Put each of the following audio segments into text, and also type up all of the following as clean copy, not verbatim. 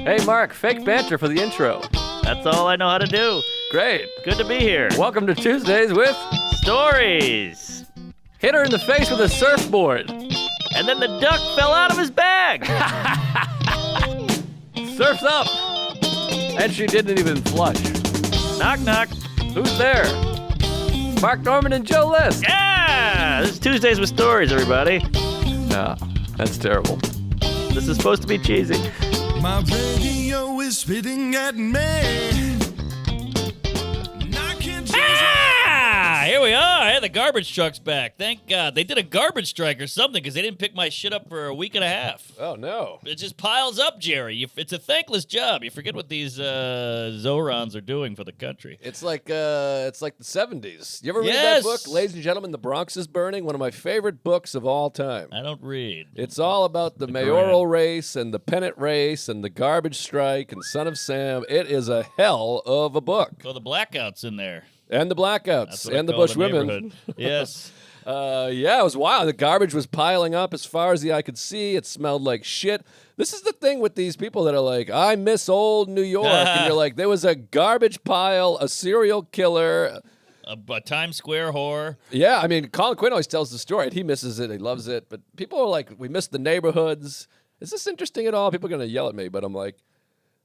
Hey, Mark, fake banter for the intro. That's all I know how to do. Great. Good to be here. Welcome to Tuesdays with Stories. Hit her in the face with a surfboard. And then the duck fell out of his bag. Surf's up. And she didn't even flush. Knock, knock. Who's there? Mark Norman and Joe List. Yeah! This is Tuesdays with Stories, everybody. No, that's terrible. This is supposed to be cheesy. My radio is spitting at me. Here we are. Hey, the garbage truck's back. Thank God. They did a garbage strike or something because they didn't pick my shit up for a week and a half. Oh, no. It just piles up, Jerry. It's a thankless job. You forget what these Zorons are doing for the country. It's like the 70s. You ever read Yes. that book, Ladies and Gentlemen, The Bronx is Burning? One of my favorite books of all time. I don't read. It's all about the mayoral race and the pennant race and the garbage strike and Son of Sam. It is a hell of a book. Oh, the blackouts in there. And the That's blackouts what I and the call Bush women. neighborhood. Yes. Yeah, it was wild. The garbage was piling up as far as the eye could see. It smelled like shit. This is the thing with these people that are like, I miss old New York. And you're like, there was a garbage pile, a serial killer. A Times Square whore. Yeah, I mean, Colin Quinn always tells the story. And he misses it. He loves it. But people are like, we miss the neighborhoods. Is this interesting at all? People are going to yell at me, but I'm like,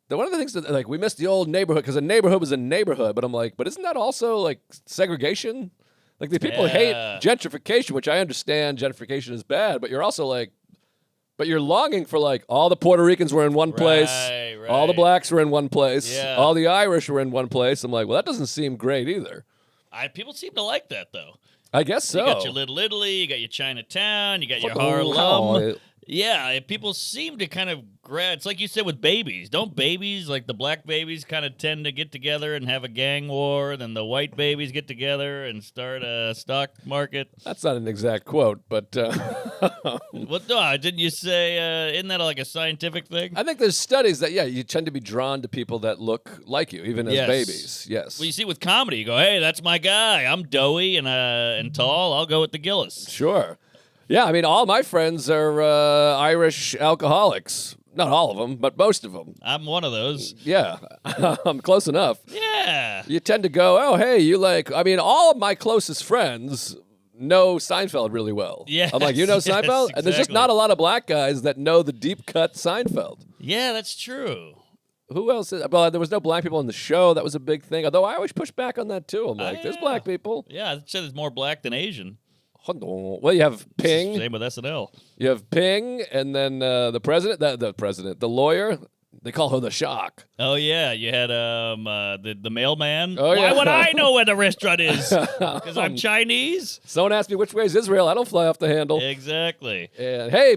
one of the things that, like, we miss the old neighborhood because a neighborhood was a neighborhood. But I'm like, but isn't that also, like, segregation? Like, the people hate gentrification, which I understand gentrification is bad. But you're also like, but you're longing for, like, all the Puerto Ricans were in one place. Right. All the blacks were in one place. Yeah. All the Irish were in one place. I'm like, well, that doesn't seem great either. People seem to like that, though. I guess so. You got your Little Italy, you got your Chinatown, you got your Oh, Harlem. Yeah, people seem to kind of it's like you said with babies. Don't babies, like the black babies, kind of tend to get together and have a gang war, then the white babies get together and start a stock market? That's not an exact quote, but What? No, didn't you say, isn't that like a scientific thing? I think there's studies that, yeah, you tend to be drawn to people that look like you, even as Yes. babies. Yes. Well, you see with comedy, you go, hey, that's my guy. I'm doughy and tall. I'll go with the Gillis. Sure. Yeah, I mean, all my friends are Irish alcoholics. Not all of them, but most of them. I'm one of those. Yeah, I'm close enough. Yeah. You tend to go, oh, hey, you like, I mean, all of my closest friends know Seinfeld really well. Yes, I'm like, you know yes, Seinfeld? And there's just exactly. not a lot of black guys that know the deep cut Seinfeld. Yeah, that's true. Who else? Well, there was no black people on the show. That was a big thing. Although I always push back on that, too. I'm like, there's yeah. black people. Yeah, I'd say there's more black than Asian. Well, you have Ping. Same with SNL. You have Ping, and then the president, the lawyer. They call her the Shock. Oh yeah, you had the mailman. Oh, Why yeah. would I know where the restaurant is? Because I'm Chinese. Someone asked me which way is Israel. I don't fly off the handle. Exactly. And hey,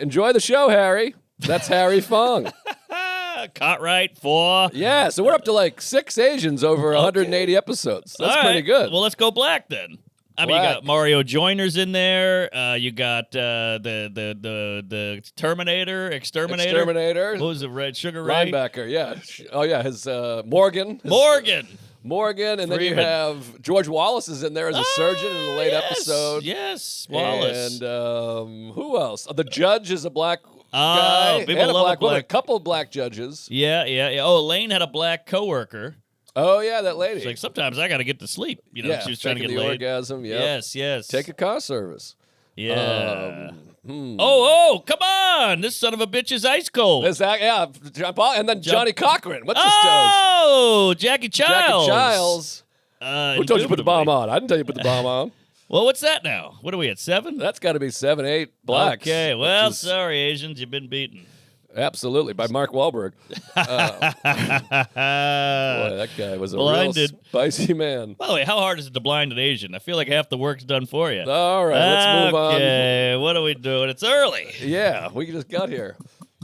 enjoy the show, Harry. That's Harry Fong. Cartwright 4. Yeah, so we're up to like 6 Asians over 180 episodes. That's All pretty right. good. Well, let's go black then. I mean, you Black. got Mario Joyner's in there. You got the Terminator, Exterminator. Exterminator. What was it? Red Sugar Ray. Linebacker, yeah. Oh, yeah, his Morgan. Morgan, and then you Freeman. have George Wallace is in there as a surgeon in the late episode. Yes, Wallace. And who else? The judge is a black Oh, guy people and a love black a woman. A black. couple black judges. Yeah. Oh, Elaine had a black coworker. Oh, yeah, that lady. She's like, sometimes I got to get to sleep. You know, yeah, she was trying to taking get the laid. orgasm. Yeah. Yes. Take a car service. Yeah. Oh, come on! This son of a bitch is ice cold. Is that, yeah, John Paul, and then Johnny Cochran. What's his toes? Oh, Jackie Childs. Jackie Childs. Who told you to put the bomb on? I didn't tell you to put the bomb on. Well, what's that now? What are we at, 7? That's got to be 7, 8 blacks. Okay, well, which is- sorry, Asians, you've been beaten. Absolutely, by Mark Wahlberg. Boy, that guy was a Blinded. real spicy man. By the way, how hard is it to blind an Asian? I feel like half the work's done for you. All right, let's move on. Okay, what are we doing? It's early. Yeah, we just got here.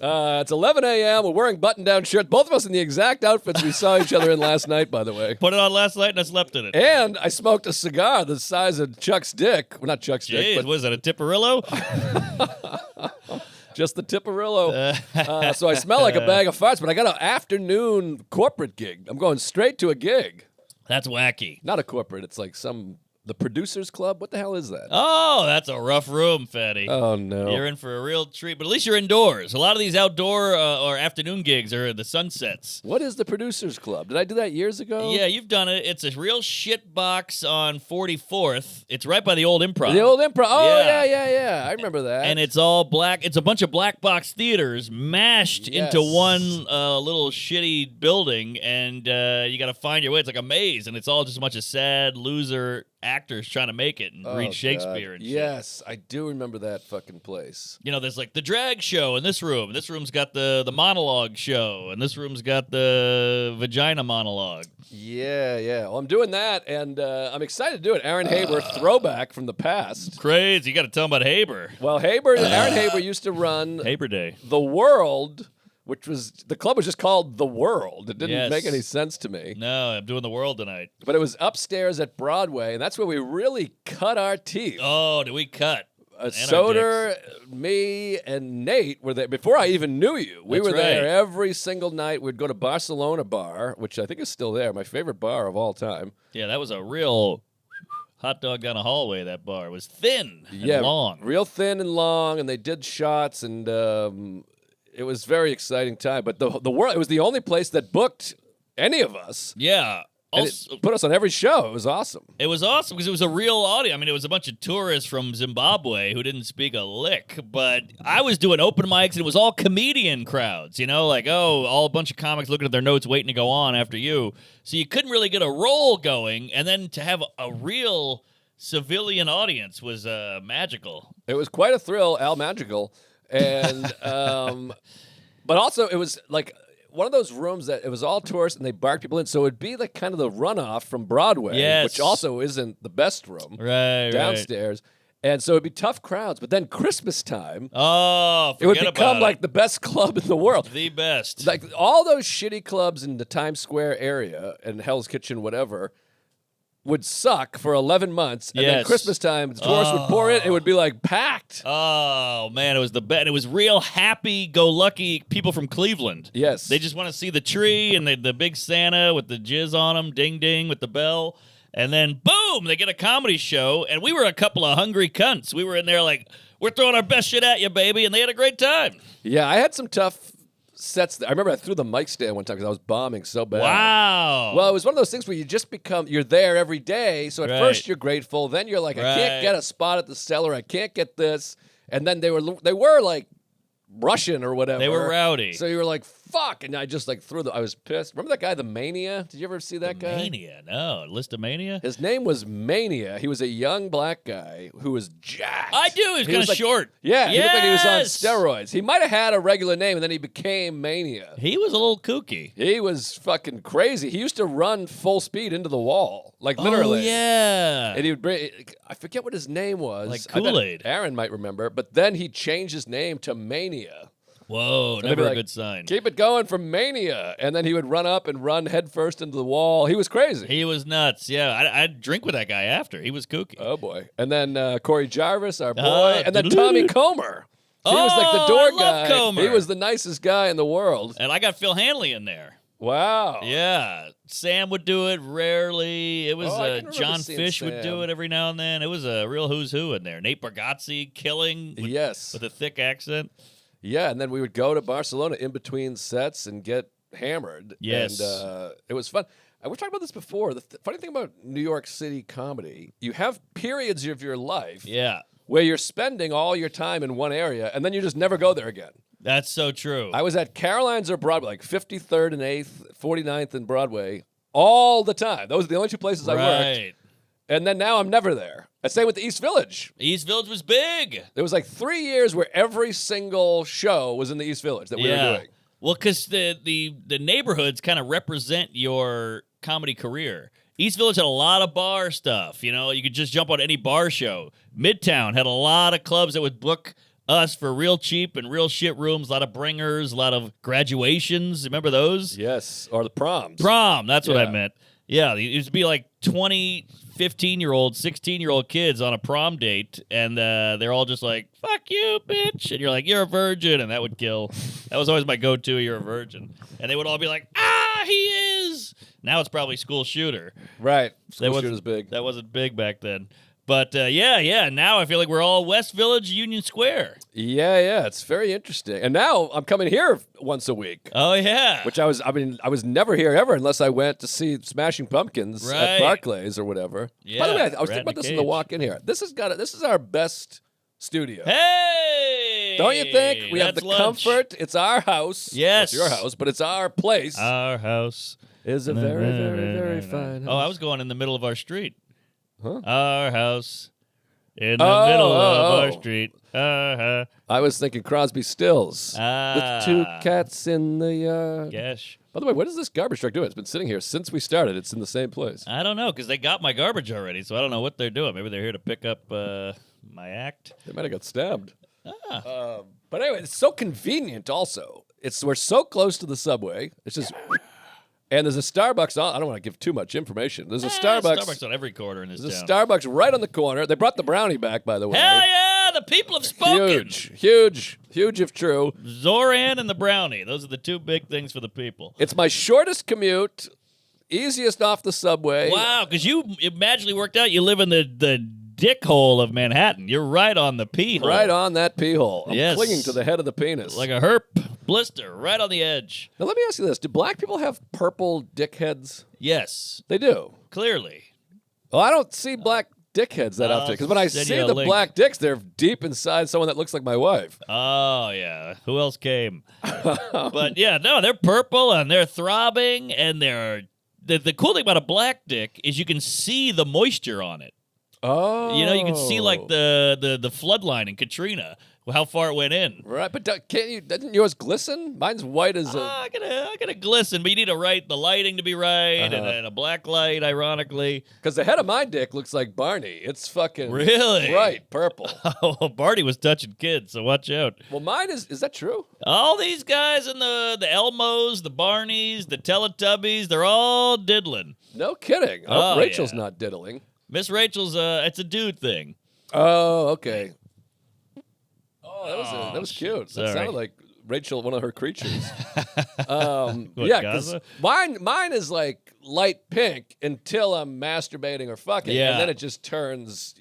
It's 11 a.m. We're wearing button-down shirts. Both of us in the exact outfits we saw each other in last night, by the way. Put it on last night and I slept in it. And I smoked a cigar the size of Chuck's dick. Well, not Chuck's dick, Jeez, but was that a Tipperillo? just the Tipperillo. So I smell like a bag of farts, but I got an afternoon corporate gig. I'm going straight to a gig. That's wacky. Not a corporate. It's like some The Producers Club? What the hell is that? Oh, that's a rough room, Fatty. Oh, no. You're in for a real treat, but at least you're indoors. A lot of these outdoor or afternoon gigs are the sunsets. What is the Producers Club? Did I do that years ago? Yeah, you've done it. It's a real shit box on 44th. It's right by the old Improv. The old Improv. Oh, Yeah. yeah. I remember that. And it's all black. It's a bunch of black box theaters mashed into one little shitty building, and you got to find your way. It's like a maze, and it's all just a bunch of sad loser actors trying to make it and read Shakespeare and shit. Yes, I do remember that fucking place. You know, there's like the drag show in this room. This room's got the monologue show, and this room's got the vagina monologue. Yeah. Well, I'm doing that, and I'm excited to do it. Aaron Haber, throwback from the past. Crazy. You got to tell them about Haber. Well, Aaron Haber used to run Haber Day. The World, which was, the club was just called The World. It didn't make any sense to me. No, I'm doing The World tonight. But it was upstairs at Broadway, and that's where we really cut our teeth. Oh, did we cut? Soder, me, and Nate were there before I even knew you. We were there every single night. We'd go to Barcelona Bar, which I think is still there, my favorite bar of all time. Yeah, that was a real hot dog down a hallway, that bar. It was thin and long. Real thin and long, and they did shots, and it was a very exciting time. But the World, it was the only place that booked any of us. Yeah. And Also, it put us on every show. It was awesome. it was awesome because it was a real audience. I mean, it was a bunch of tourists from Zimbabwe who didn't speak a lick, but I was doing open mics, and it was all comedian crowds, you know, like, all a bunch of comics looking at their notes waiting to go on after you. So you couldn't really get a roll going, and then to have a real civilian audience was magical. It was quite a thrill, Al Magical. And, but also it was like one of those rooms that it was all tourists and they barked people in. So it'd be like kind of the runoff from Broadway, which also isn't the best room downstairs. And so it'd be tough crowds. But then Christmas time, it would become like the best club in the world. The best. Like all those shitty clubs in the Times Square area and Hell's Kitchen, whatever, would suck for 11 months, and then Christmas time, the tourists would pour in, it would be like packed. Oh, man, it was the best. It was real happy-go-lucky people from Cleveland. Yes. They just want to see the tree and the big Santa with the jizz on him, ding-ding with the bell, and then, boom, they get a comedy show, and we were a couple of hungry cunts. We were in there like, we're throwing our best shit at you, baby, and they had a great time. Yeah, I had some tough sets. I remember I threw the mic stand one time because I was bombing so bad. Wow. Well, it was one of those things where you just you're there every day. So at first you're grateful. Then you're like, I can't get a spot at the Cellar. I can't get this. And then they were like Russian or whatever. They were rowdy. So you were like, fuck. And I just like I was pissed. Remember that guy, the Mania? Did you ever see that guy? Mania? No. Listomania? His name was Mania. He was a young black guy who was jacked. I do. He was kind of short. Yeah, he looked like he was on steroids. He might have had a regular name, and then he became Mania. He was a little kooky. He was fucking crazy. He used to run full speed into the wall, like literally. Oh, yeah. And he would bring, I forget what his name was. Like Kool-Aid. Aaron might remember, but then he changed his name to Mania. Whoa, never a good sign. Keep it going from Mania. And then he would run up and run headfirst into the wall. He was crazy. He was nuts, yeah. I'd drink with that guy after. He was kooky. Oh, boy. And then Corey Jarvis, our boy. And then Tommy Comer. He was like the door guy. Comer. He was the nicest guy in the world. And I got Phil Hanley in there. Wow. Yeah. Sam would do it rarely. It was John Fish would do it every now and then. It was a real who's who in there. Nate Bargatze killing with a thick accent. Yeah, and then we would go to Barcelona in between sets and get hammered. Yes. And it was fun. We've talked about this before. The funny thing about New York City comedy, you have periods of your life where you're spending all your time in one area, and then you just never go there again. That's so true. I was at Caroline's or Broadway, like 53rd and 8th, 49th and Broadway, all the time. Those are the only two places I worked. And then now I'm never there. Same with the East Village. East Village was big. There was like 3 years where every single show was in the East Village that we were doing. Well, because the neighborhoods kind of represent your comedy career. East Village had a lot of bar stuff. You know, you could just jump on any bar show. Midtown had a lot of clubs that would book us for real cheap and real shit rooms. A lot of bringers, a lot of graduations. Remember those? Yes, or the proms. Prom, that's what I meant. Yeah, it used to be like 20, 15-year-old, 16-year-old kids on a prom date, and they're all just like, fuck you, bitch. And you're like, you're a virgin, and that would kill. That was always my go-to, you're a virgin. And they would all be like, he is. schools. Now it's probably school shooter. Right. That School wasn't- shooter's big. That wasn't big back then. But yeah. Now I feel like we're all West Village, Union Square. Yeah. It's very interesting. And now I'm coming here once a week. Oh yeah. Which I was never here ever unless I went to see Smashing Pumpkins Right. at Barclays or whatever. By the way, I was Rat thinking about in a this in the cage. walk in here. This is our best studio. Hey. Don't you think? We have that's the lunch. comfort. It's our house. Yes. It's your house, but it's our place. Our house. Is a very, very, very fine house. Oh, I was going in the middle of our street. Huh? Our house in the Oh, middle of our oh. street. I was thinking Crosby Stills with 2 cats in the yard. Gosh. By the way, what is this garbage truck doing? It's been sitting here since we started. It's in the same place. I don't know, because they got my garbage already, so I don't know what they're doing. Maybe they're here to pick up my act. They might have got stabbed. Ah. But anyway, it's so convenient. Also, we're so close to the subway. It's just, and there's a Starbucks. I don't want to give too much information. There's a Starbucks on every corner in this There's a town. Starbucks right on the corner. They brought the brownie back, by the way. Hell yeah! The people have spoken. Huge if true. Zoran and the brownie. Those are the 2 big things for the people. It's my shortest commute, easiest off the subway. Wow, because you it magically worked out. You live in the dick hole of Manhattan. You're right on the pee hole. Right on that pee hole. I'm Yes. clinging to the head of the penis. Like a herp blister, right on the edge. Now let me ask you this: do black people have purple dick heads? Yes, They do. clearly. Well, I don't see black dickheads that often because when I send see you a the link. black dicks, they're deep inside someone that looks like my wife. Oh, yeah. Who else came? But, yeah, no, they're purple, and they're throbbing, and they're... The cool thing about a black dick is you can see the moisture on it. Oh, You know, you can see, like, the flood line in Katrina, how far it went in. right. But can't you? Doesn't yours glisten? Mine's white as a. I gotta glisten, but you need the lighting to be right, and a black light, ironically. Because the head of my dick looks like Barney. It's fucking Really? bright purple. Oh, Barney was touching kids, so watch out. Well, mine is. Is that true? All these guys in the Elmos, the Barneys, the Teletubbies, they're all diddling. No kidding. Oh, Rachel's yeah. not diddling. Miss Rachel's, it's a dude thing. Oh, okay. Oh, that was shit. cute. That Sorry. sounded like Rachel, one of her creatures. What, Yeah, because Gaza? mine is like light pink until I'm masturbating or fucking, Yeah. and then it just turns,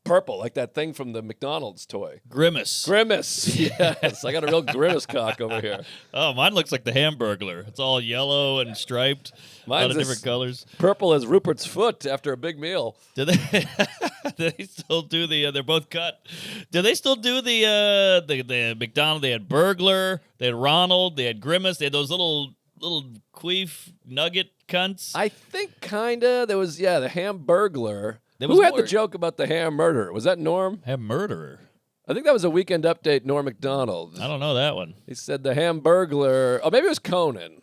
purple, like that thing from the McDonald's toy. Grimace. Grimace. Yes, I got a real grimace cock over here. Oh, mine looks like the Hamburglar. It's all yellow and striped. A lot Mine's of this- different colors. Purple as Rupert's foot after a big meal. Do they? Do they still do the? They're both cut. Do they still do the McDonald? They had Burglar. They had Ronald. They had Grimace. They had those little queef nugget cunts. I think kinda. There was the Hamburglar. There was Who had more- the joke about the ham murderer? Was that Norm? Have murderer. I think that was a Weekend Update. Norm Macdonald. I don't know that one. He said the Hamburglar. Oh, maybe it was Conan.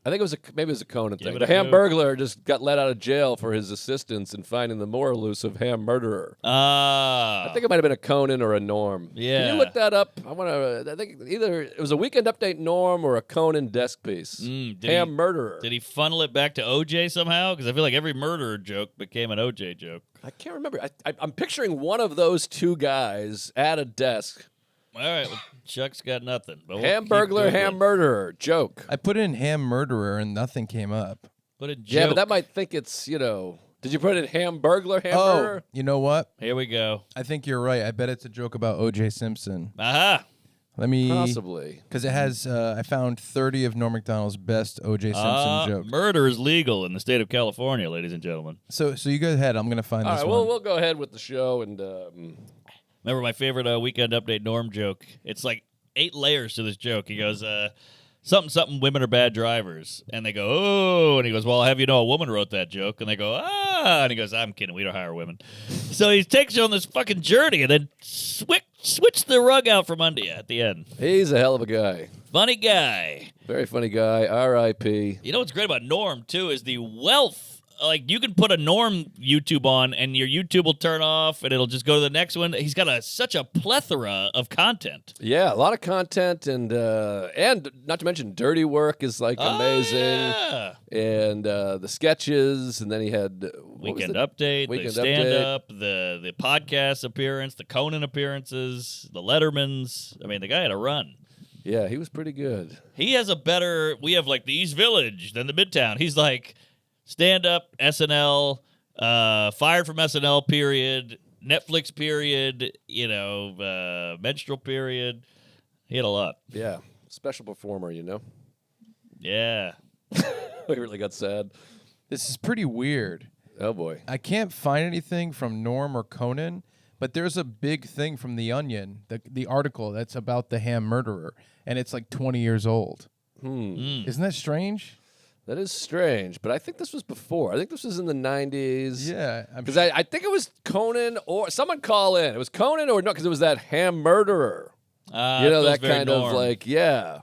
I think maybe it was a Conan Give thing. it The a go. Hamburglar just got let out of jail for his assistance in finding the more elusive ham murderer. Ah. I think it might have been a Conan or a Norm. Can Yeah. you look that up? I think either it was a Weekend Update Norm or a Conan desk piece. Did Ham he- murderer. Did he funnel it back to OJ somehow? Because I feel like every murderer joke became an OJ joke. I can't remember. I'm picturing one of those 2 guys at a desk. All right, well, Chuck's got nothing. But we'll Hamburglar, keep ham Googling. murderer. Joke. I put in ham murderer and nothing came up. Put a joke. Yeah, but that might think it's, Did you put it Hamburglar, ham Oh, murderer? you know what? Here we go. I think you're right. I bet it's a joke about O.J. Simpson. Aha. Let me, Possibly. because it has. I found 30 of Norm Macdonald's best O.J. Simpson jokes. Murder is legal in the state of California, ladies and gentlemen. So you go ahead. I'm gonna find All this right, one. we'll go ahead with the show and Remember my favorite Weekend Update Norm joke? It's like 8 layers to this joke. He goes, something, women are bad drivers. And they go, oh. And he goes, well, I'll have you know a woman wrote that joke. And they go, ah. And he goes, I'm kidding. We don't hire women. So he takes you on this fucking journey and then switch the rug out from under you at the end. he's a hell of a guy. Funny guy. Very funny guy. R.I.P. You know what's great about Norm, too, is the wealth. Like, you can put a Norm YouTube on, and your YouTube will turn off, and it'll just go to the next one. He's got such a plethora of content. Yeah, a lot of content and not to mention Dirty Work is like amazing. Oh, yeah. And the sketches, and then he had what was Weekend the- Update, Weekend the stand-up, the podcast appearance, the Conan appearances, the Lettermans. I mean, the guy had a run. Yeah, he was pretty good. He has a better. We have like the East Village than the Midtown. He's like stand up SNL, fired from SNL period, Netflix period, menstrual period. He had a lot. Yeah, special performer, Yeah. We really got sad. This is pretty weird. Oh, boy. I can't find anything from Norm or Conan, but there's a big thing from The Onion, the article that's about the ham murderer, and it's like 20 years old. Isn't that strange? That is strange, but I think this was before. I think this was in the 90s. Yeah. Because I think it was Conan or someone call in. It was Conan or no, because it was that ham murderer. That kind of like, yeah.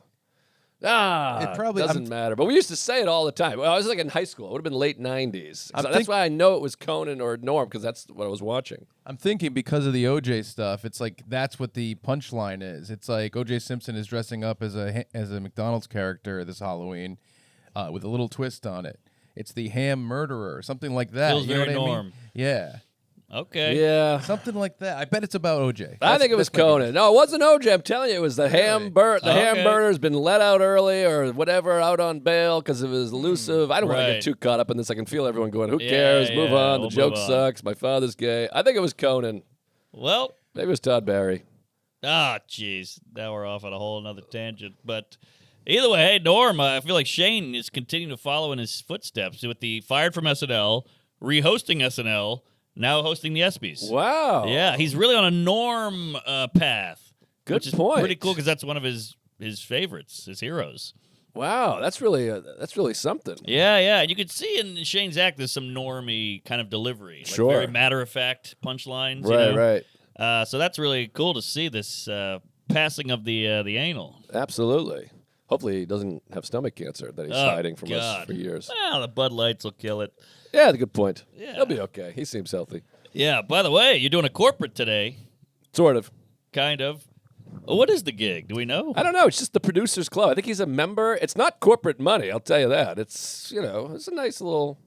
It probably doesn't matter. But we used to say it all the time. Well, I was like in high school. It would have been late 90s. That's why I know it was Conan or Norm, because that's what I was watching. I'm thinking because of the OJ stuff, it's like that's what the punchline is. It's like OJ Simpson is dressing up as a McDonald's character this Halloween with a little twist on it. It's the ham murderer, something like that. Feels very what I mean? Norm. Yeah. Okay. Yeah. Something like that. I bet it's about OJ. I think it was Conan. No, it wasn't OJ. I'm telling you, it was the ham murderer's been let out early or whatever, out on bail because it was elusive. I don't want to Right. get too caught up in this. I can feel everyone going, who cares? Move yeah, on. we'll The joke move on. sucks. My father's gay. I think it was Conan. Well, Maybe it was Todd Barry. jeez. Now we're off on a whole another tangent. But either way, hey, Norm, I feel like Shane is continuing to follow in his footsteps with the fired from SNL, rehosting SNL, now hosting the ESPYs. Wow. Yeah, he's really on a Norm path. Good which is point. Pretty cool because that's one of his favorites, his heroes. Wow. That's really something. Yeah, yeah. And you could see in Shane's act there's some normie kind of delivery. Like Sure. very matter-of-fact punchlines. Right. So that's really cool to see this passing of the anal. Absolutely. Hopefully he doesn't have stomach cancer that he's hiding from us for years. Well, the Bud Lights will kill it. Yeah, good point. Yeah. He'll be okay. He seems healthy. Yeah, by the way, you're doing a corporate today. Sort of. Kind of. What is the gig? Do we know? I don't know. It's just the Producers Club. I think he's a member. It's not corporate money, I'll tell you that. It's, it's a nice little,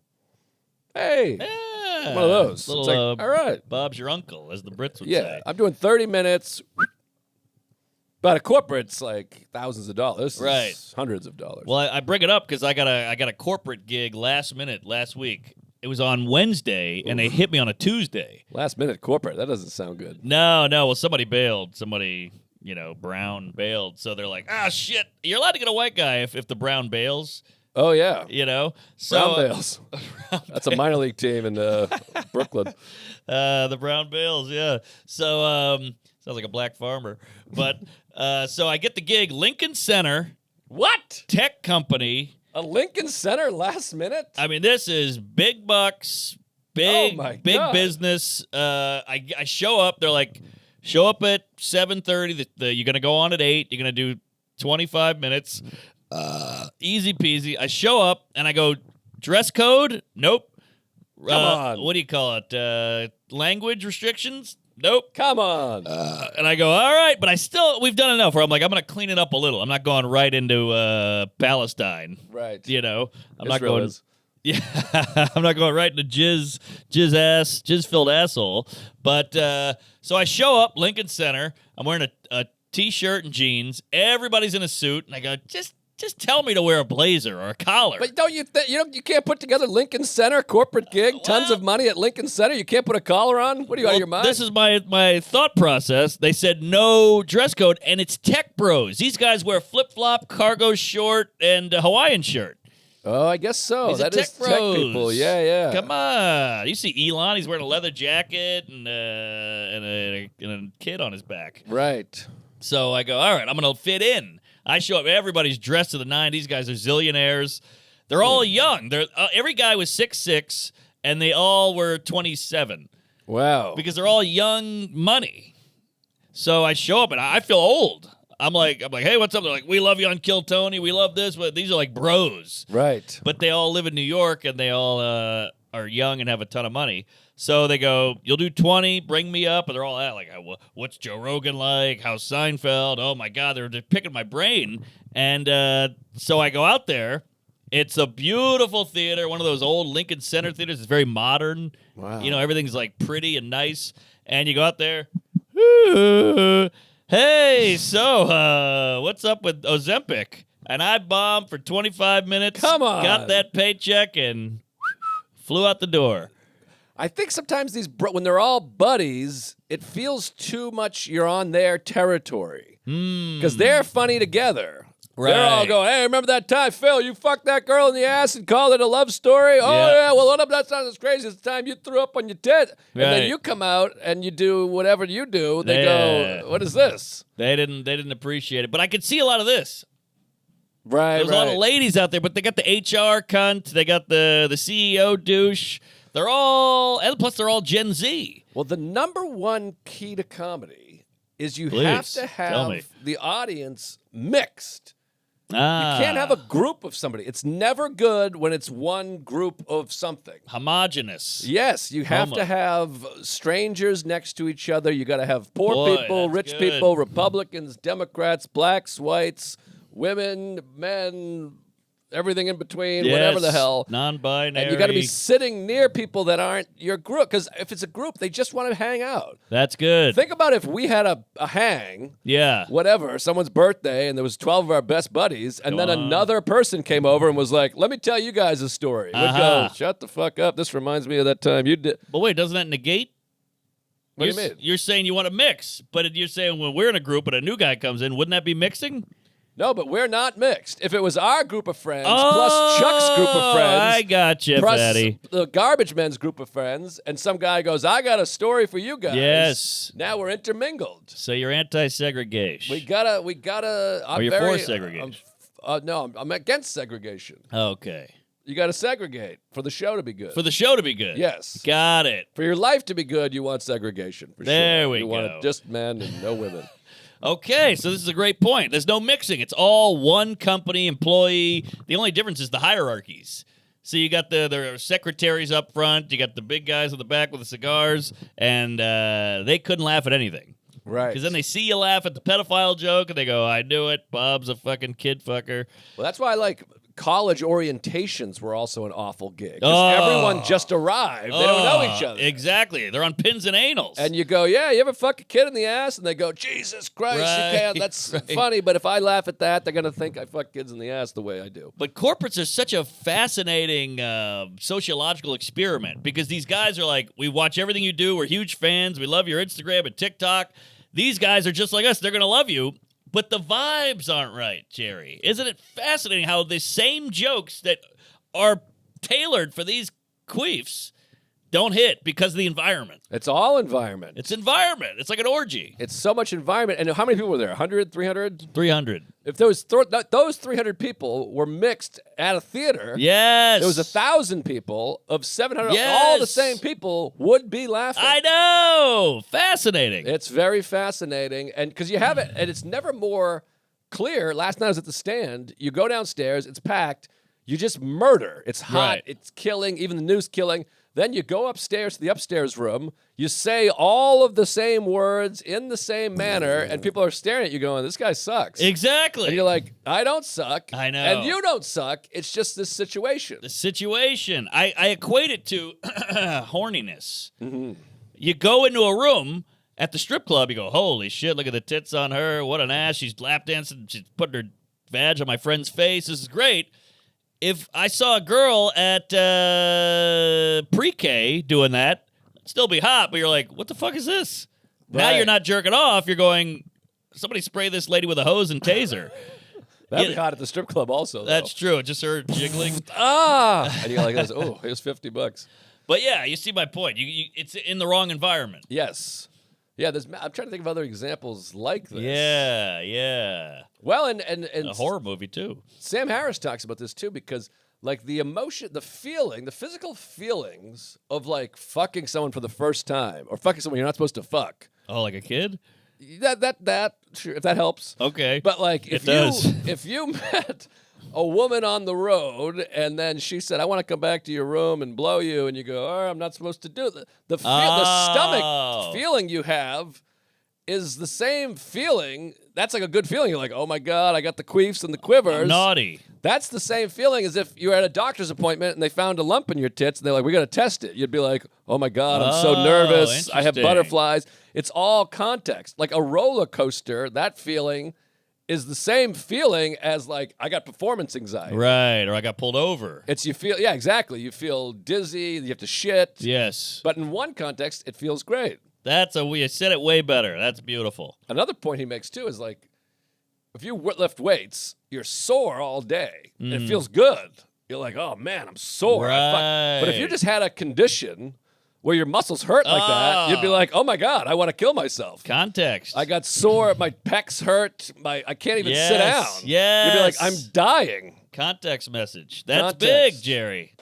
hey, Yeah. one of those. Little, It's like, all right. Bob's your uncle, as the Brits would Yeah, say. I'm doing 30 minutes. But a corporate's like thousands of dollars. Right. It's hundreds of dollars. Well, I bring it up because I got a corporate gig last week. It was on Wednesday, and they hit me on a Tuesday. Last minute corporate. That doesn't sound good. No. Well, somebody bailed. Somebody, Brown bailed. So they're like, shit. You're allowed to get a white guy if the Brown bails, Oh, yeah. So, Brown Bales. That's a minor league team in Brooklyn. The Brown Bales, yeah. So, sounds like a black farmer. But, so I get the gig, Lincoln Center. What? Tech company. A Lincoln Center last minute? I mean, this is big bucks, big Oh, God. business. I show up. They're like, show up at 7:30. You're gonna go on at 8. You're gonna do 25 minutes. Easy peasy. I show up and I go, dress code? Nope. Come on. What do you call it? Language restrictions? Nope. Come on. And I go, all right, but we've done enough where I'm like, I'm going to clean it up a little. I'm not going right into Palestine. Right. I'm not Israel going. is. Yeah, I'm not going right into jizz-filled asshole. But so I show up, Lincoln Center. I'm wearing a T-shirt and jeans. Everybody's in a suit, and I go, just tell me to wear a blazer or a collar. But don't you you can't put together Lincoln Center corporate gig, tons of money at Lincoln Center. You can't put a collar on. What are you out of your mind? This is my thought process. They said no dress code, and it's tech bros. These guys wear flip-flop, cargo short, and a Hawaiian shirt. Oh, I guess so. These are That is tech tech bros. people. Yeah. Come on. You see Elon, he's wearing a leather jacket and a kid on his back. Right. So I go, all right, I'm going to fit in. I show up. Everybody's dressed to the nines. These guys are zillionaires. They're all young. Every guy was 6'6", and they all were 27 Wow. because they're all young money. So I show up, and I feel old. I'm like, hey, what's up? They're like, we love you on Kill Tony. We love this. But these are like bros. Right. But they all live in New York, and they all are young and have a ton of money. So they go, you'll do 20, bring me up. And they're all at like, what's Joe Rogan like? How's Seinfeld? Oh, my God, they're just picking my brain. And so I go out there. It's a beautiful theater, one of those old Lincoln Center theaters. It's very modern. Wow. Everything's like pretty and nice. And you go out there. Hey, so what's up with Ozempic? And I bombed for 25 minutes. Come on. Got that paycheck and flew out the door. I think sometimes when they're all buddies, it feels too much you're on their territory. Because they're funny together. Right. They're all going, hey, remember that time, Phil, you fucked that girl in the ass and called it a love story? Oh, yeah, well, that's not as crazy as the time you threw up on your tit. And Right. then you come out and you do whatever you do. They go, what is this? They didn't appreciate it. But I could see a lot of this. Right, There's a lot of ladies out there, but they got the HR cunt. They got the CEO douche. They're all, and plus they're all Gen Z. Well, the number one key to comedy is you Please, have to tell me. have the audience mixed. Ah, You can't have a group of somebody. It's never good when it's one group of something. homogenous. Yes, you have Homo. to have strangers next to each other. You got to have poor Boy, people, that's rich good. people, Republicans, Democrats, blacks, whites, women, men, everything in between, whatever the Yes, hell. non-binary. And you got to be sitting near people that aren't your group. Because if it's a group, they just want to hang out. That's good. Think about if we had a hang, Yeah. whatever, someone's birthday, and there was 12 of our best buddies, and then another person came over and was like, let me tell you guys a story. We'd Uh-huh. go, shut the fuck up. This reminds me of that time you did. But wait, doesn't that negate? What do you You're mean? You're saying you want to mix, but you're saying when we're in a group and a new guy comes in, wouldn't that be mixing? No, but we're not mixed. If it was our group of friends plus Chuck's group of friends, I got you, plus Fatty. the garbage men's group of friends, and some guy goes, I got a story for you guys. Yes. Now we're intermingled. So you're anti-segregation. We gotta. I'm Are you very, for segregation? No, I'm against segregation. Okay. You got to segregate for the show to be good. For the show to be good. Yes. Got it. For your life to be good, you want segregation. For There sure. we You want go. it just men and no women. Okay, so this is a great point. There's no mixing. It's all one company employee. The only difference is the hierarchies. So you got the secretaries up front. You got the big guys in the back with the cigars, and they couldn't laugh at anything. Right. Because then they see you laugh at the pedophile joke, and they go, I knew it. Bob's a fucking kid fucker. Well, that's why college orientations were also an awful gig. 'Cause Oh. everyone just arrived. They don't know each other. Exactly. They're on pins and anals. And you go, yeah, you ever fuck a kid in the ass? And they go, Jesus Christ, Right, you can't. That's right. funny. But if I laugh at that, they're going to think I fuck kids in the ass the way I do. But corporates are such a fascinating sociological experiment because these guys are like, we watch everything you do. We're huge fans. We love your Instagram and TikTok. These guys are just like us. They're going to love you. But the vibes aren't right, Jerry. Isn't it fascinating how the same jokes that are tailored for these queefs don't hit because of the environment? It's all environment. It's environment. It's like an orgy. It's so much environment. And how many people were there? 100, 300? 300. If those 300 people were mixed at a theater, Yes. there was 1,000 people of 700. Yes. All the same people would be laughing. I know. Fascinating. It's very fascinating, and because you have it, and it's never more clear. Last night I was at the stand. You go downstairs, it's packed. You just murder. It's hot. Right. It's killing. Even the news killing. Then you go upstairs to the upstairs room. You say all of the same words in the same manner, and people are staring at you, going, "This guy sucks." Exactly. And you're like, "I don't suck. I know. And you don't suck. It's just this situation." The situation. I equate it to horniness. You go into a room at the strip club, you go, holy shit, look at the tits on her. What an ass. She's lap dancing. She's putting her vag on my friend's face. This is great. If I saw a girl at pre-K doing that, it'd still be hot, but you're like, what the fuck is this? Now Right. you're not jerking off. You're going, somebody spray this lady with a hose and taser. That'd Yeah. be hot at the strip club, also. That's true. Just her jiggling. and you're like, this, "Oh, here's $50." But yeah, you see my point. It's in the wrong environment. Yes. Yeah, I'm trying to think of other examples like this. Yeah. Well, and A horror movie too. Sam Harris talks about this too, because like the emotion, the feeling, the physical feelings of like fucking someone for the first time or fucking someone you're not supposed to fuck. Oh, like a kid? That sure, if that helps. Okay. But like It does. if you met a woman on the road and then she said, "I want to come back to your room and blow you," and you go, "Oh, I'm not supposed to do it." The Oh. stomach feeling you have is the same feeling. That's like a good feeling. You're like, "Oh my god, I got the queefs and the quivers." Naughty. That's the same feeling as if you were at a doctor's appointment and they found a lump in your tits and they're like, "We got to test it." You'd be like, "Oh my God, I'm so nervous. I have interesting. butterflies." It's all context. Like a roller coaster, that feeling is the same feeling as like I got performance anxiety. Right, or I got pulled over. It's you feel, yeah, exactly. You feel dizzy. You have to shit. Yes. But in one context, it feels great. You said it way better. That's beautiful. Another point he makes too is like, if you lift weights, you're sore all day. It feels good. You're like, oh man, I'm sore. Right. But if you just had a condition where your muscles hurt like that, you'd be like, oh my God, I want to kill myself. Context. I got sore. My pecs hurt. I can't even sit down. Yes. You'd be like, I'm dying. Context message. That's Context. big, Jerry.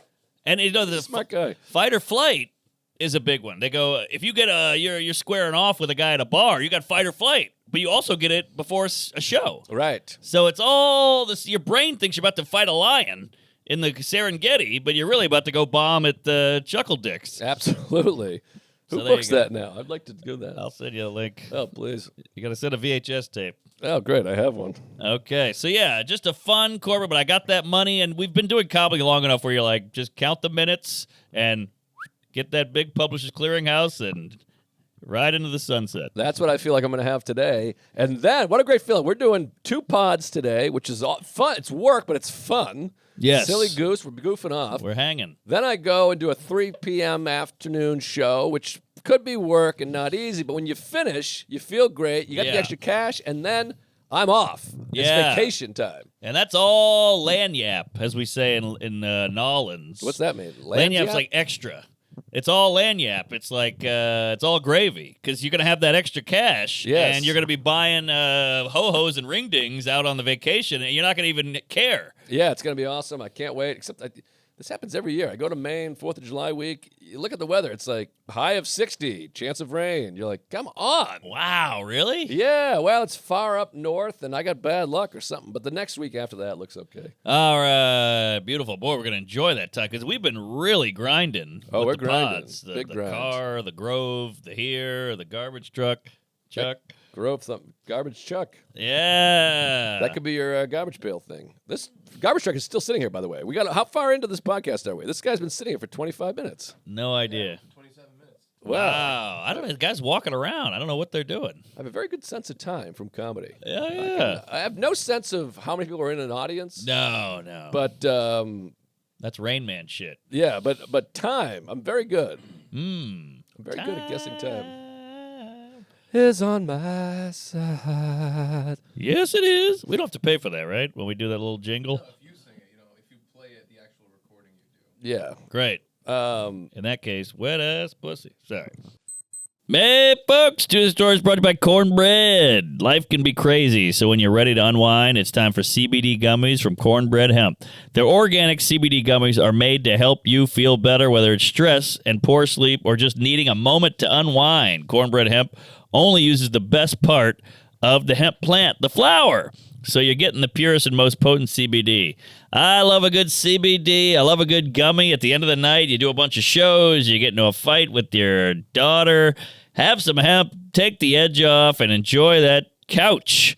And you know the Smart guy. fight or flight is a big one. They go, if you get you're squaring off with a guy at a bar, you got fight or flight, but you also get it before a show. Right. So it's all this. Your brain thinks you're about to fight a lion in the Serengeti, but you're really about to go bomb at the Chuckle Dicks. Absolutely. So Who there you books go. that now? I'd like to do that. I'll send you a link. Oh, please. You got to send a VHS tape. Oh, great. I have one. Okay, so yeah, just a fun corporate, but I got that money, and we've been doing comedy long enough where you're like, just count the minutes and get that big Publishers Clearinghouse and ride into the sunset. That's what I feel like I'm going to have today. And then, what a great feeling. We're doing 2 pods today, which is all fun. It's work, but it's fun. Yes. Silly goose. We're goofing off. We're hanging. Then I go and do a 3 p.m. afternoon show, which could be work and not easy. But when you finish, you feel great. You got the Yeah. extra cash, and then I'm off. Yeah. It's vacation time. And that's all lanyap, as we say in Nolans. What's that mean? Lanyap's like extra. It's all lanyap. It's like it's all gravy because you're gonna have that extra cash, Yes. and you're gonna be buying ho-hos and ring dings out on the vacation, and you're not gonna even care. Yeah, it's going to be awesome. I can't wait. Except this happens every year. I go to Maine, 4th of July week. You look at the weather. It's like high of 60, chance of rain. You're like, come on. Wow, really? Yeah, well, it's far up north, and I got bad luck or something. But the next week after that looks okay. All right, beautiful. Boy, we're going to enjoy that time because we've been really grinding. Oh, with we're the grinding. pods. Big the grind. car, the Grove, the here, the garbage truck. Chuck. Grove something. Garbage truck. Yeah. That could be your garbage pail thing. This garbage truck is still sitting here, by the way. How far into this podcast are we? This guy's been sitting here for 25 minutes. No idea. 27 minutes. Wow. I don't know. The guys walking around. I don't know what they're doing. I have a very good sense of time from comedy. Yeah. I have no sense of how many people are in an audience. No. But That's Rain Man shit. yeah, but time. I'm very good. Hmm. I'm very good at guessing time. Is on my side. Yes, it is. We don't have to pay for that, right? When we do that little jingle. If you sing it, if you play it, the actual recording you do. Yeah. Great. Um, In that case, wet ass pussy. Sorry. Hey, folks, Tuesday Stories brought to you by Cornbread. Life can be crazy, so when you're ready to unwind, it's time for CBD gummies from Cornbread Hemp. Their organic CBD gummies are made to help you feel better, whether it's stress and poor sleep or just needing a moment to unwind. Cornbread Hemp only uses the best part of the hemp plant, the flower. So you're getting the purest and most potent CBD. I love a good CBD. I love a good gummy. At the end of the night, you do a bunch of shows. You get into a fight with your daughter. Have some hemp. Take the edge off and enjoy that couch.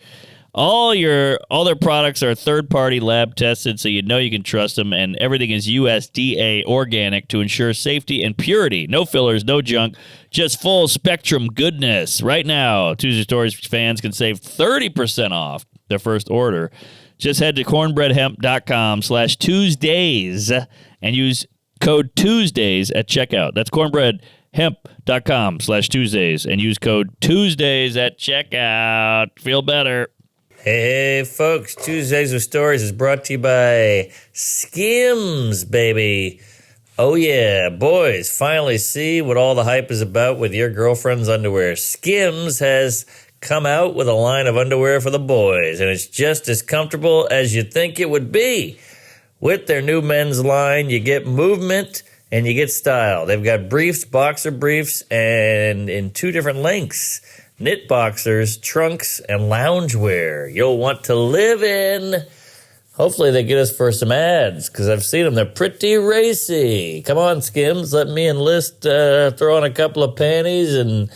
All their products are third-party lab tested, so you know you can trust them, and everything is USDA organic to ensure safety and purity. No fillers, no junk, just full spectrum goodness. Right now, Tuesday Stories fans can save 30% off their first order. Just head to cornbreadhemp.com/Tuesdays and use code Tuesdays at checkout. That's cornbreadhemp.com/Tuesdays and use code Tuesdays at checkout. Feel better. Hey, folks, Tuesdays with Stories is brought to you by Skims, baby. Oh, yeah, boys, finally see what all the hype is about with your girlfriend's underwear. Skims has come out with a line of underwear for the boys, and it's just as comfortable as you think it would be. With their new men's line, you get movement and you get style. They've got briefs, boxer briefs, and in 2 different lengths. Knit boxers, trunks, and loungewear you'll want to live in. Hopefully they get us for some ads, because I've seen them. They're pretty racy. Come on, Skims. Let me enlist, throw on a couple of panties and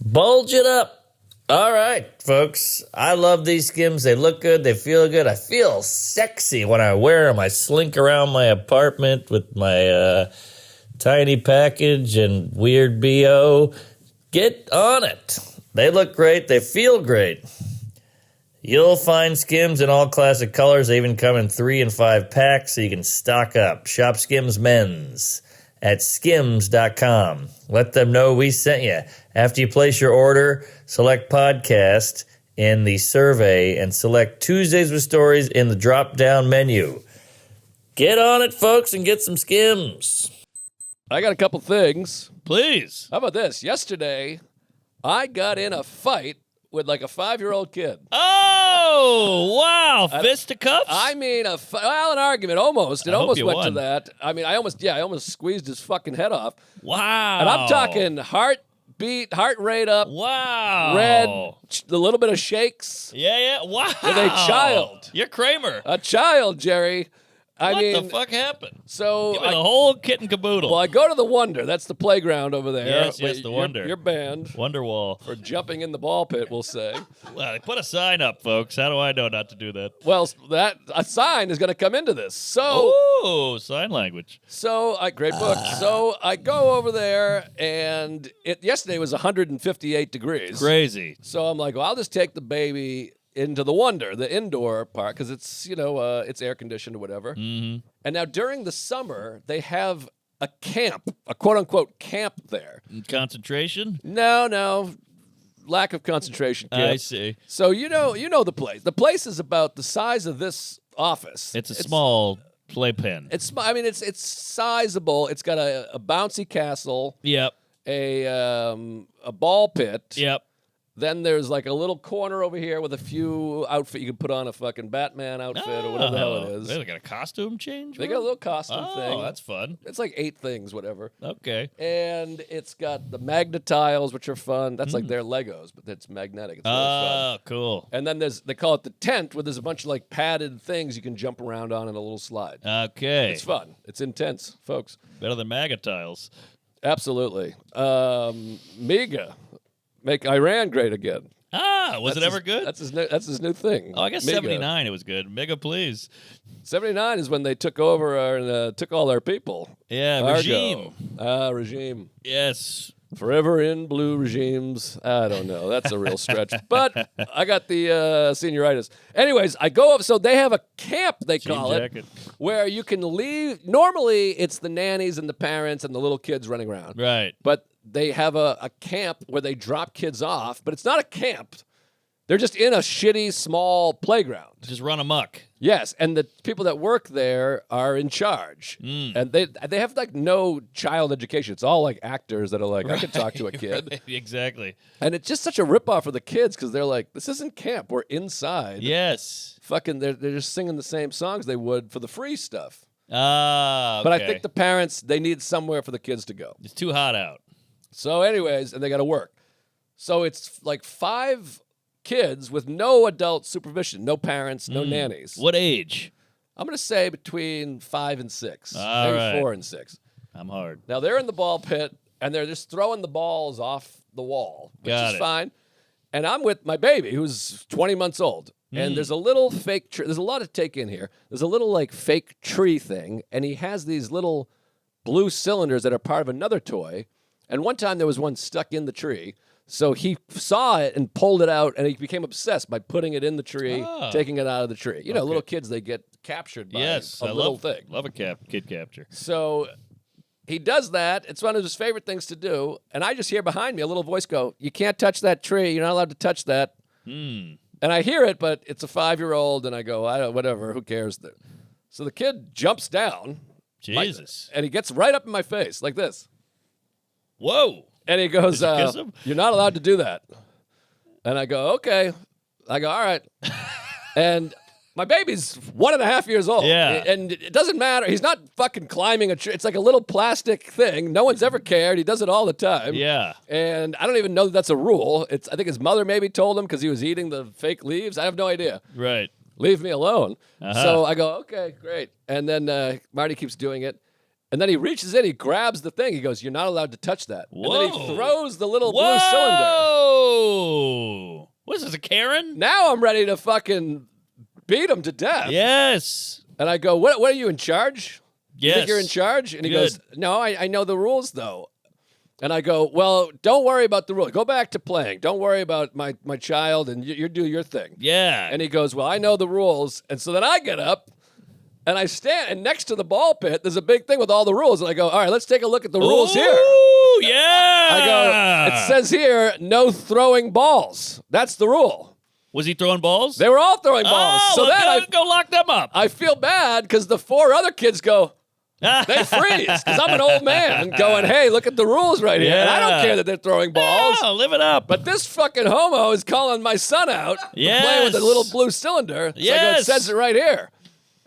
bulge it up. All right, folks. I love these Skims. They look good. They feel good. I feel sexy when I wear them. I slink around my apartment with my tiny package and weird BO. Get on it. They look great. They feel great. You'll find Skims in all classic colors. They even come in 3 and 5 packs, so you can stock up. Shop Skims Men's at skims.com. Let them know we sent you. After you place your order, select podcast in the survey and select Tuesdays with Stories in the drop-down menu. Get on it, folks, and get some Skims. I got a couple things. Please. How about this? Yesterday, I got in a fight with like a 5-year-old kid. Oh, wow. Fisticuffs? I mean, an argument, almost. It I hope almost you went to won. that. I mean, I almost squeezed his fucking head off. Wow. And I'm talking heartbeat, heart rate up, Wow. red, a little bit of shakes. Yeah. Wow. With a child. You're Kramer. A child, Jerry. I what mean, the fuck happened? so Give me the whole kit and caboodle. well, I go to the Wonder. That's the playground over there. Yes, Wait, the Wonder. You're banned Wonderwall. for jumping in the ball pit, we'll say. Well, they put a sign up, folks. How do I know not to do that? Well, that a sign is going to come into this. So, Oh, sign language. Great book. So I go over there, and yesterday was 158 degrees. Crazy. So I'm like, well, I'll just take the baby into the Wonder, the indoor part, because it's it's air conditioned or whatever. Mm-hmm. And now during the summer, they have a camp, a quote unquote camp there. Concentration? No, lack of concentration camp. I see. So you know the place. The place is about the size of this office. It's a small playpen. It's sizable. It's got a bouncy castle, Yep. a ball pit. Yep. Then there's like a little corner over here with a few outfit. You can put on a fucking Batman outfit or whatever the hell it is. They got a costume change? They got a little costume thing. Oh, that's fun. It's like 8 things, whatever. Okay. And it's got the magnetiles, which are fun. That's like their Legos, but it's magnetic. It's really fun. Oh, cool. And then they call it the tent, where there's a bunch of like padded things you can jump around on in a little slide. Okay. It's fun. It's intense, folks. Better than MAGA tiles. Absolutely. Miga, make Iran great again. Ah, was it ever good? That's his new thing. Oh, I guess Miga. 79 it was good. Mega, please. 79 is when they took over and took all our people. Yeah, Argo. regime. Regime. Yes. Forever in blue regimes. I don't know. That's a real stretch. But I got the senioritis. Anyways, I go up. So they have a camp, they call jacket. it, where you can leave. Normally, it's the nannies and the parents and the little kids running around. Right. But they have a camp where they drop kids off. But it's not a camp. They're just in a shitty, small playground. Just run amok. Yes, and the people that work there are in charge, and they have like no child education. It's all like actors that are like, I could talk to a kid, Right, exactly. and it's just such a ripoff for the kids because they're like, this isn't camp. We're inside. Yes. Fucking, they're just singing the same songs they would for the free stuff. Ah, okay. But I think the parents, they need somewhere for the kids to go. It's too hot out. So, anyways, and they got to work. So it's like 5 kids with no adult supervision, no parents, no nannies. What age? I'm going to say between 5 and 6, All maybe right. 4 and 6. I'm hard. Now they're in the ball pit and they're just throwing the balls off the wall, which Got is it. fine. And I'm with my baby who's 20 months old. And there's a little fake tree. There's a lot to take in here. There's a little like fake tree thing, and he has these little blue cylinders that are part of another toy. And one time there was one stuck in the tree. So he saw it and pulled it out, and he became obsessed by putting it in the tree, taking it out of the tree. You know, little kids, they get captured by Yes, a I little love thing. Love a kid capture. So he does that. It's one of his favorite things to do. And I just hear behind me a little voice go, "You can't touch that tree. You're not allowed to touch that." And I hear it, but it's a 5-year-old, and I go, whatever, who cares? So the kid jumps down. Jesus. And he gets right up in my face like this. Whoa. And he goes, Did you kiss him? "You're not allowed to do that." And I go, "Okay." I go, "All right." And my baby's 1.5 years old. Yeah. And it doesn't matter. He's not fucking climbing a tree. It's like a little plastic thing. No one's ever cared. He does it all the time. Yeah. And I don't even know that that's a rule. I think his mother maybe told him because he was eating the fake leaves. I have no idea. Right. Leave me alone. Uh-huh. So I go, "Okay, great." And then Marty keeps doing it. And then he reaches in, he grabs the thing. He goes, "You're not allowed to touch that." And then he Whoa. throws the little blue cylinder. Whoa. What is this, a Karen? Now I'm ready to fucking beat him to death. Yes. And I go, what are you, in charge? You Yes. think you're in charge? And he Good. goes, no, I know the rules, though. And I go, well, don't worry about the rules. Go back to playing. Don't worry about my child, and you do your thing. Yeah. And he goes, well, I know the rules. And so then I get up, and I stand, and next to the ball pit, there's a big thing with all the rules. And I go, all right, let's take a look at the rules here. Ooh, yeah. I go, it says here, no throwing balls. That's the rule. Was he throwing balls? They were all throwing balls. Oh, So well, then go lock them up. I feel bad because the 4 other kids go, they freeze because I'm an old man going, hey, look at the rules right here. And I don't Yeah. care that they're throwing balls. Oh, live it up. But this fucking homo is calling my son out for playing with a Yes. little blue cylinder. So I go, it Yes. says it right here.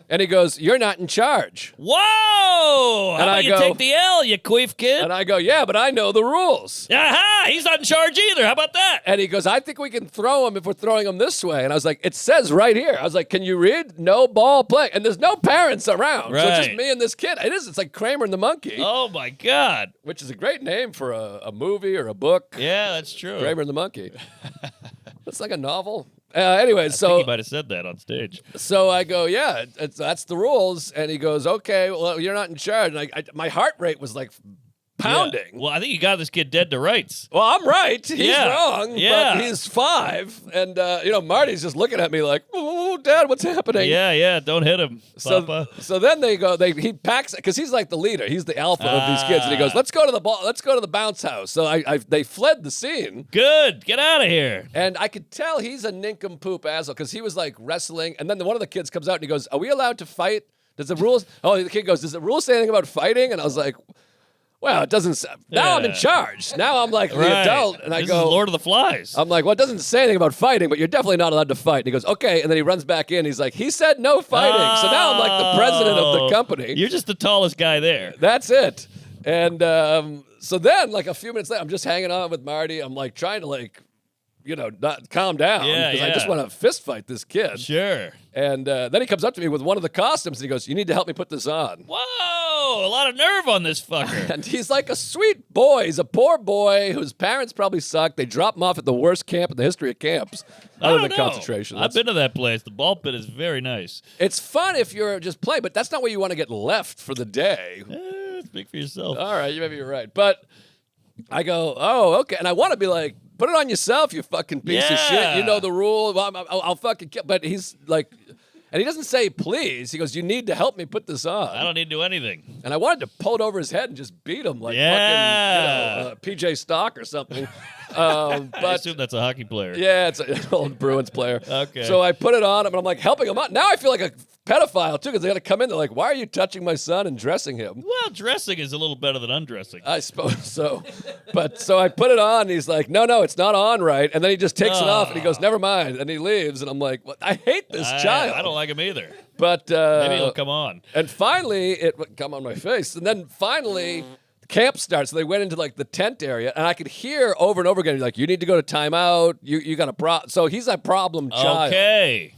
And he goes, you're not in charge. Whoa! How And about I you go- take the L, you queef kid? And I go, yeah, but I know the rules. Aha! He's not in charge either. How about that? And he goes, I think we can throw him if we're throwing him this way. And I was like, it says right here. I was like, can you read? No ball play. And there's no parents around. So it's just Right. me and this kid. It's like Kramer and the Monkey, Oh my God! which is a great name for a movie or a book. Yeah, that's true. Kramer and the Monkey. That's like a novel. Anyway, I think so he might have said that on stage. I go, yeah, that's the rules. And he goes, okay, well, you're not in charge. And my heart rate was like pounding. Yeah. Well, I think you got this kid dead to rights. Well, I'm right. He's Yeah. wrong. Yeah. But he's 5. And, Marty's just looking at me like, oh, Dad, what's happening? Yeah, don't hit him, Papa. So then he packs, because he's like the leader. He's the alpha of these kids. And he goes, let's go to the bounce house. So they fled the scene. Good, get out of here. And I could tell he's a nincompoop asshole because he was like wrestling. And then one of the kids comes out and he goes, are we allowed to fight? Does the rules? Oh, the kid goes, does the rules say anything about fighting? And I was like, well, it doesn't. Now I'm in Yeah. charge. Now I'm like the Right. adult. And I This go, is Lord of the Flies. I'm like, well, it doesn't say anything about fighting, but you're definitely not allowed to fight. And he goes, okay. And then he runs back in. He's like, he said no fighting. So now I'm like the president of the company. You're just the tallest guy there. That's it. And so then, like a few minutes later, I'm just hanging out with Marty. I'm like trying to not calm down Yeah, because I yeah. just want to fist fight this kid. Sure. And then he comes up to me with one of the costumes and he goes, you need to help me put this on. Whoa, a lot of nerve on this fucker. And he's like a sweet boy. He's a poor boy whose parents probably suck. They drop him off at the worst camp in the history of camps, I other don't than know. concentration. I've been to that place. The ball pit is very nice. It's fun if you're just playing, but that's not where you want to get left for the day. Speak for yourself. All right, maybe you're right. But I go, oh, okay. And I want to be like, put it on yourself, you fucking piece of shit. Yeah. You know the rule. Well, I'll fucking kill. But he's like, and he doesn't say please. He goes, you need to help me put this on. I don't need to do anything. And I wanted to pull it over his head and just beat him like Yeah. fucking PJ Stock or something. I But assume that's a hockey player. yeah, it's an old Bruins player. Okay. So I put it on him and I'm like helping him out. Now I feel like a pedophile too because they got to come in. They're like, why are you touching my son and dressing him? Well, dressing is a little better than undressing. I suppose so. But so I put it on and he's like, no, it's not on right. And then he just takes it off and he goes, never mind. And he leaves. And I'm like, well, I hate this child. I don't like him either. But Maybe he'll come on. and finally, it would come on my face. And then finally, camp starts. So they went into like the tent area, and I could hear over and over again, like, you need to go to timeout. You got a problem. So he's a problem child. Okay.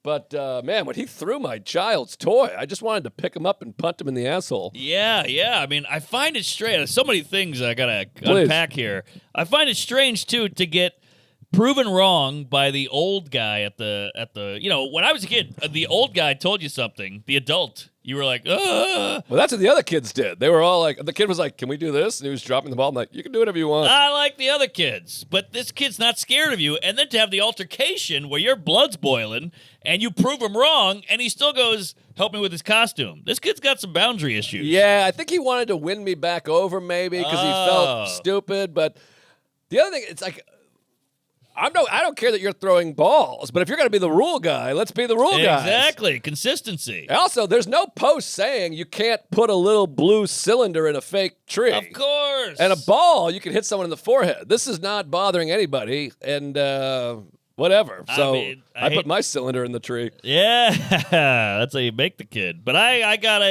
But man, when he threw my child's toy, I just wanted to pick him up and punt him in the asshole. Yeah. I mean, I find it strange. There's so many things I gotta Please. unpack here. I find it strange too to get proven wrong by the old guy at the when I was a kid, the old guy told you something. The adult, you were like, ugh. Well, that's what the other kids did. They were all like, the kid was like, can we do this? And he was dropping the ball. I'm like, you can do whatever you want. I like the other kids, but this kid's not scared of you. And then to have the altercation where your blood's boiling and you prove him wrong, and he still goes, help me with his costume. This kid's got some boundary issues. Yeah, I think he wanted to win me back over maybe because he felt stupid. But the other thing, it's like, I don't care that you're throwing balls, but if you're going to be the rule guy, let's be the rule guy. Exactly. Consistency. Also, there's no post saying you can't put a little blue cylinder in a fake tree. Of course. And a ball, you can hit someone in the forehead. This is not bothering anybody, and whatever. So I put my cylinder in the tree. Yeah. That's how you make the kid. But I got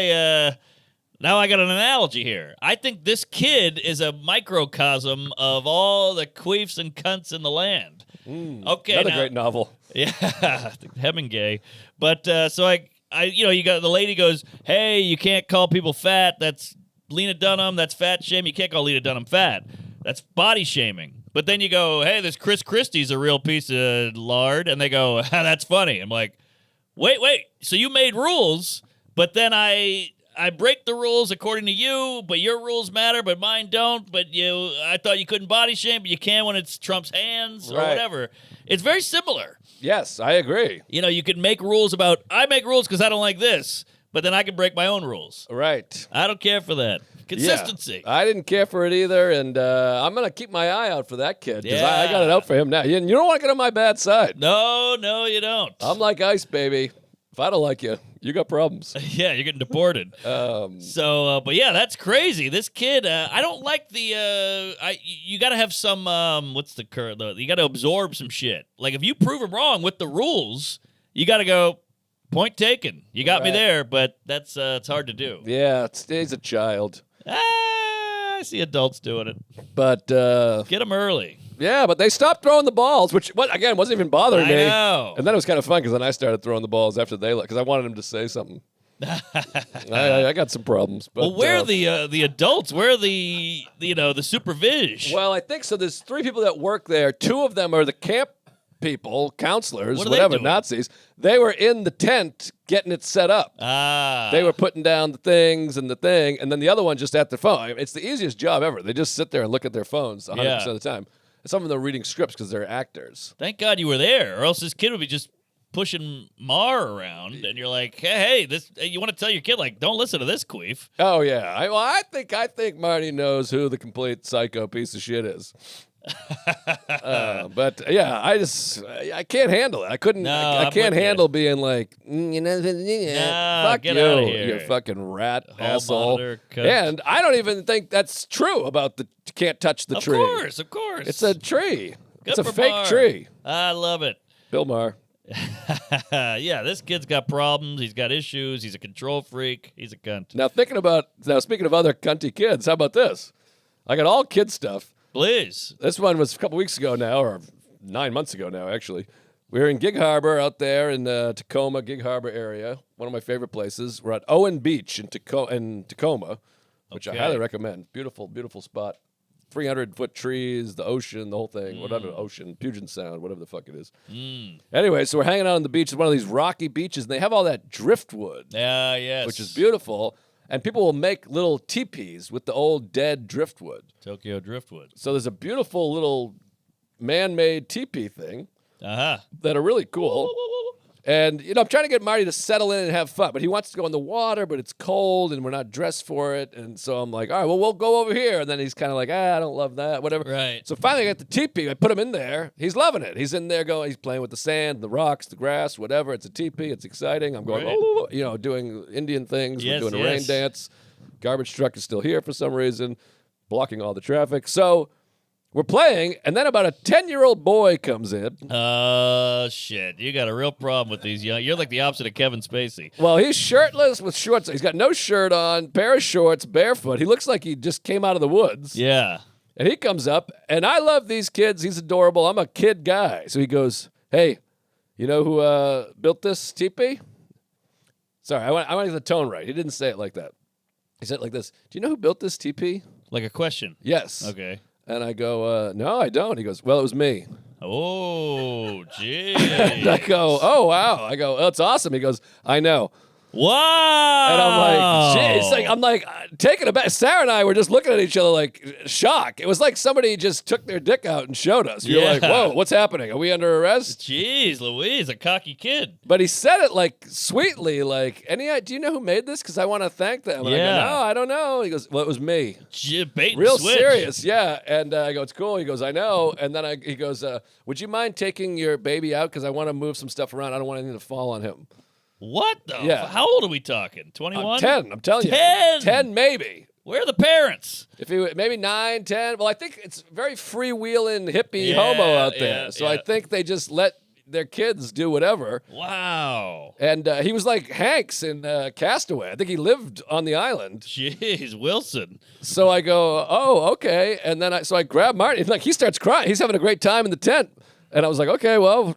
now I got an analogy here. I think this kid is a microcosm of all the queefs and cunts in the land. Okay. Another now- great novel. Yeah, Hemingway. But so you got the lady goes, hey, you can't call people fat. That's Lena Dunham. That's fat shame. You can't call Lena Dunham fat. That's body shaming. But then you go, hey, this Chris Christie's a real piece of lard. And they go, that's funny. I'm like, wait. So you made rules, but then I break the rules according to you, but your rules matter, but mine don't. But I thought you couldn't body shame, but you can when it's Trump's hands or whatever. It's very similar. Yes, I agree. You could make rules about, I make rules because I don't like this, but then I can break my own rules. Right. I don't care for that. Consistency. Yeah, I didn't care for it either, and I'm going to keep my eye out for that kid because I got it out for him now. You don't want to get on my bad side. No, you don't. I'm like ice, baby. If I don't like you, you got problems. Yeah, you're getting deported. But yeah, that's crazy. This kid, I don't like the. You got to have some. What's the current? You got to absorb some shit. Like if you prove him wrong with the rules, you got to go. Point taken. You got me there, but that's it's hard to do. Yeah, he's a child. I see adults doing it. But get them early. Yeah, but they stopped throwing the balls, which again wasn't even bothering me. I know. And then it was kind of fun because then I started throwing the balls after they left because I wanted him to say something. I got some problems. But, well, where are the adults? Where are the supervision? Well, I think so. There's 3 people that work there. 2 of them are the camp people, counselors, what whatever, Nazis. They were in the tent getting it set up. They were putting down the things and the thing, and then the other one just at their phone. It's the easiest job ever. They just sit there and look at their phones 100% of the time. And some of them are reading scripts because they're actors. Thank God you were there, or else this kid would be just pushing Mar around, and you're like, hey, this. You want to tell your kid, like, don't listen to this queef. Oh, yeah. I think Marty knows who the complete psycho piece of shit is. But yeah, I can't handle it. I couldn't. I can't handle being like, fuck get you, out of here. you fucking rat Hall asshole. monitor, cut. And I don't even think that's true about the can't touch the tree. Of course. It's a tree. Good It's a for fake Marr. tree. I love it. Bill Maher. Yeah, this kid's got problems. He's got issues. He's a control freak. He's a cunt. Now speaking of other cunty kids, how about this? I got all kid stuff. Please. This one was a couple weeks ago now, or 9 months ago now, actually. We were in Gig Harbor out there in Tacoma, Gig Harbor area, one of my favorite places. We're at Owen Beach in Tacoma, which I highly recommend. Beautiful, beautiful spot. 300-foot trees, the ocean, the whole thing, whatever, ocean, Puget Sound, whatever the fuck it is. Anyway, so we're hanging out on the beach. It's one of these rocky beaches, and they have all that driftwood, Yes. which is beautiful. And people will make little teepees with the old dead driftwood. Tokyo Driftwood. So there's a beautiful little man-made teepee thing that are really cool. And, I'm trying to get Marty to settle in and have fun. But he wants to go in the water, but it's cold, and we're not dressed for it. And so I'm like, all right, well, we'll go over here. And then he's kind of like, I don't love that, whatever. Right. So finally I got the teepee. I put him in there. He's loving it. He's in there going, he's playing with the sand, the rocks, the grass, whatever. It's a teepee. It's exciting. I'm going, doing Indian things. Yes, We're doing a rain dance. Garbage truck is still here for some reason, blocking all the traffic. So we're playing, and then about a 10-year-old boy comes in. Shit. You got a real problem with these young. You're like the opposite of Kevin Spacey. Well, he's shirtless with shorts. He's got no shirt on, pair of shorts, barefoot. He looks like he just came out of the woods. Yeah. And he comes up, and I love these kids. He's adorable. I'm a kid guy. So he goes, hey, you know who built this teepee? Sorry, I want to get the tone right. He didn't say it like that. He said it like this. Do you know who built this teepee? Like a question. Yes. Okay. And I go, no, I don't. He goes, well, it was me. Oh, gee. And I go, oh, wow. I go, oh, it's awesome. He goes, I know. Wow. And I'm like, geez. I'm like taken aback. Sarah and I were just looking at each other like shock. It was like somebody just took their dick out and showed us. You're like, whoa, what's happening? Are we under arrest? Jeez, Louise, a cocky kid. But he said it like sweetly, like, do you know who made this? Because I want to thank them. And I go, no, I don't know. He goes, well, it was me. Bait and Real switch. serious, yeah. And I go, it's cool. He goes, I know. And then he goes, would you mind taking your baby out? Because I want to move some stuff around. I don't want anything to fall on him. What the? Yeah. How old are we talking? 21? 10, I'm telling you. 10? 10 maybe. Where are the parents? If he maybe 9, 10. Well, I think it's very freewheeling hippie homo out there. So I think they just let their kids do whatever. Wow. And he was like Hanks in Castaway. I think he lived on the island. Jeez, Wilson. So I go, oh, okay. And then I grab Marty. And he starts crying. He's having a great time in the tent. And I was like, okay, well,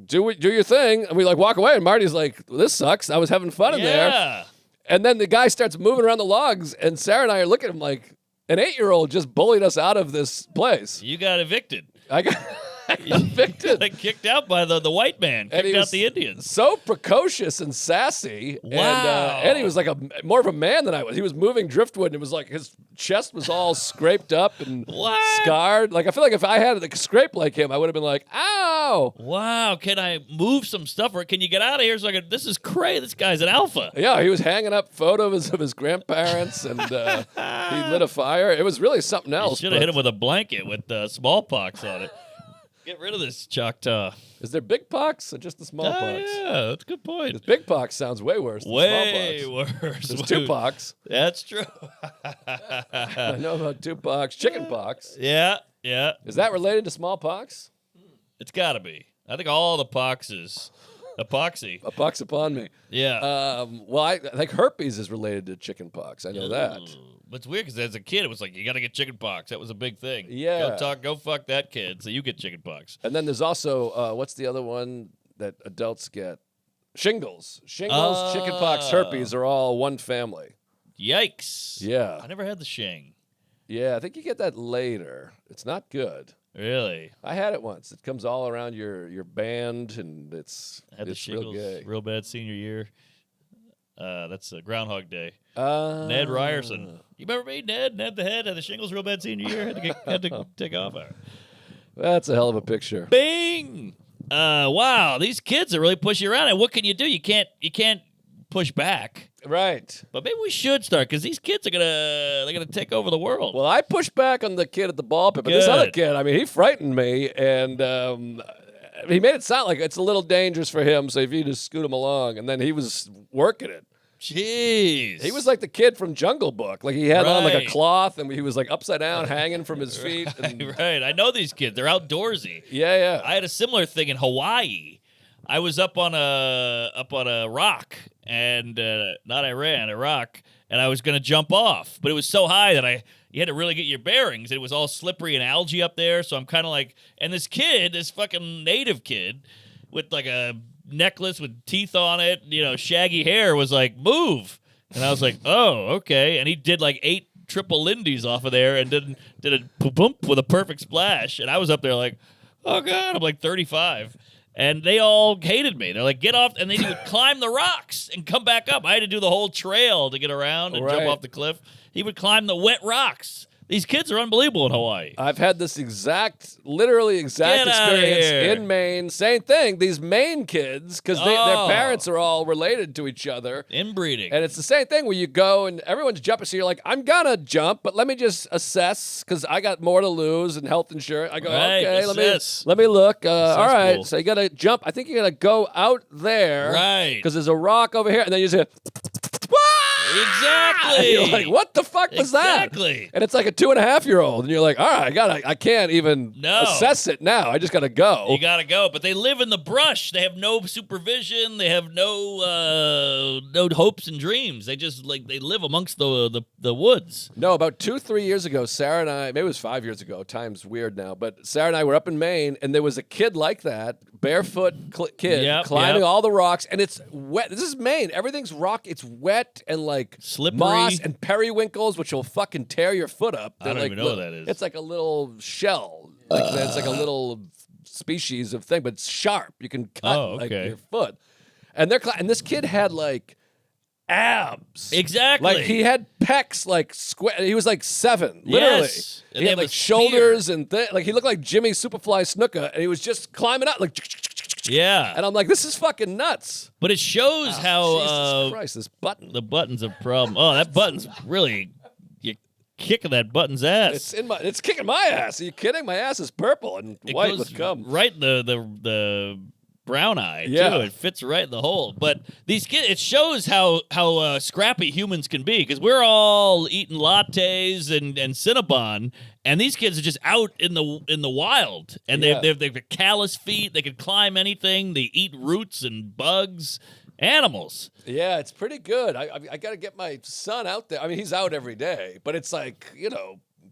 do your thing. And we walk away. And Marty's like, this sucks. I was having fun in there. And then the guy starts moving around the logs. And Sarah and I are looking at him like, An 8-year-old just bullied us out of this place. You got evicted. I got evicted. Like kicked out by the white man. And he Kicked out was the Indians. so precocious and sassy. Wow. And he was like more of a man than I was. He was moving driftwood, and it was like his chest was all scraped up and scarred. Like I feel like if I had a scrape like him, I would have been like, ow. Wow. Can I move some stuff, or can you get out of here? So this is crazy. This guy's an alpha. Yeah, he was hanging up photos of his grandparents, and he lit a fire. It was really something else. Should have hit him with a blanket with smallpox on it. Get rid of this Choctaw. Is there big pox or just the smallpox? Yeah, that's a good point. 'Cause big pox sounds way worse than Way smallpox. worse. There's two pox. That's true. I know about two pox. Chicken pox. Yeah. Is that related to smallpox? It's got to be. I think all the poxes. Epoxy. A pox upon me. Yeah. Well, I think herpes is related to chicken pox. I know that. But it's weird because as a kid, it was like, you got to get chicken pox. That was a big thing. Yeah. Go fuck that kid, so you get chicken pox. And then there's also, what's the other one that adults get? Shingles. Shingles, chicken pox, herpes are all one family. Yikes. Yeah. I never had the shing. Yeah, I think you get that later. It's not good. Really? I had it once. It comes all around your band, and it's I had the real shingles gay. real bad senior year. That's Groundhog Day. Ned Ryerson. You remember me, Ned? Ned the Head had the shingles real bad senior year. Had to take off. That's a hell of a picture. Bing! Wow, these kids are really pushing you around. And what can you do? You can't push back. Right. But maybe we should start because these kids are gonna take over the world. Well, I pushed back on the kid at the ball pit, but this other kid, I mean, he frightened me, and he made it sound like it's a little dangerous for him, so if you just scoot him along, and then he was working it. Jeez. He was like the kid from Jungle Book. Like he had on like a Right. cloth, and he was like upside down, hanging from his feet. And, Right. I know these kids. They're outdoorsy. yeah. I had a similar thing in Hawaii. I was up on a rock, and not Iran, Iraq, and I was gonna jump off, but it was so high that you had to really get your bearings. It was all slippery and algae up there, so I'm kind of like, and this fucking native kid with like a necklace with teeth on it, shaggy hair, was like, move, and I was like, oh, okay, and he did like 8 triple Lindy's off of there and did a boom with a perfect splash, and I was up there like, oh god, I'm like 35. And they all hated me. They're like, get off. And then he would climb the rocks and come back up. I had to do the whole trail to get around and jump Right. off the cliff. He would climb the wet rocks. These kids are unbelievable in Hawaii. I've had this literally exact Get outta experience here. in Maine. Same thing. These Maine kids, because their parents are all related to each other. Inbreeding. And it's the same thing where you go and everyone's jumping. So you're like, I'm going to jump, but let me just assess because I got more to lose and health insurance. I go, Right, okay, assess. let me look. All right. cool. So you got to jump. I think you got to go out there. Right. Because there's a rock over here. And then you just Exactly. You're like, what the fuck was that? Exactly. And it's like a 2.5-year-old, and you're like, all right, I can't even No. assess it now. I just got to go. You gotta go, but they live in the brush. They have no supervision. They have no hopes and dreams. They just they live amongst the woods. No, about 2-3 years ago, Sarah and I, maybe it was 5 years ago. Time's weird now, but Sarah and I were up in Maine, and there was a kid like that, barefoot kid, Yep, climbing yep. all the rocks, and it's wet. This is Maine. Everything's rock. It's wet and like Slippery. moss and periwinkles, which will fucking tear your foot up. I don't even know what that is. It's like a little shell. It's like a little species of thing, but it's sharp. You can cut like okay. your foot. And and this kid had like abs. Exactly. Like he had pecs like square. He was like 7, literally. Yes. And He they had have like a shoulders and like he looked like Jimmy Superfly Snuka, and he was just climbing up like. Yeah. And I'm like, this is fucking nuts. But it shows how Jesus Christ, this button. the button's a problem. Oh, that button's really, you're kicking that button's ass. It's kicking my ass. Are you kidding? My ass is purple and It white goes with cum. right in the brown eye Yeah. too. It fits right in the hole. But these kids, it shows how scrappy humans can be, because we're all eating lattes and Cinnabon, and these kids are just out in the wild, and Yeah. they've callous feet. They can climb anything. They eat roots and bugs. Animals. Yeah, it's pretty good. I got to get my son out there. I mean, he's out every day, but it's like,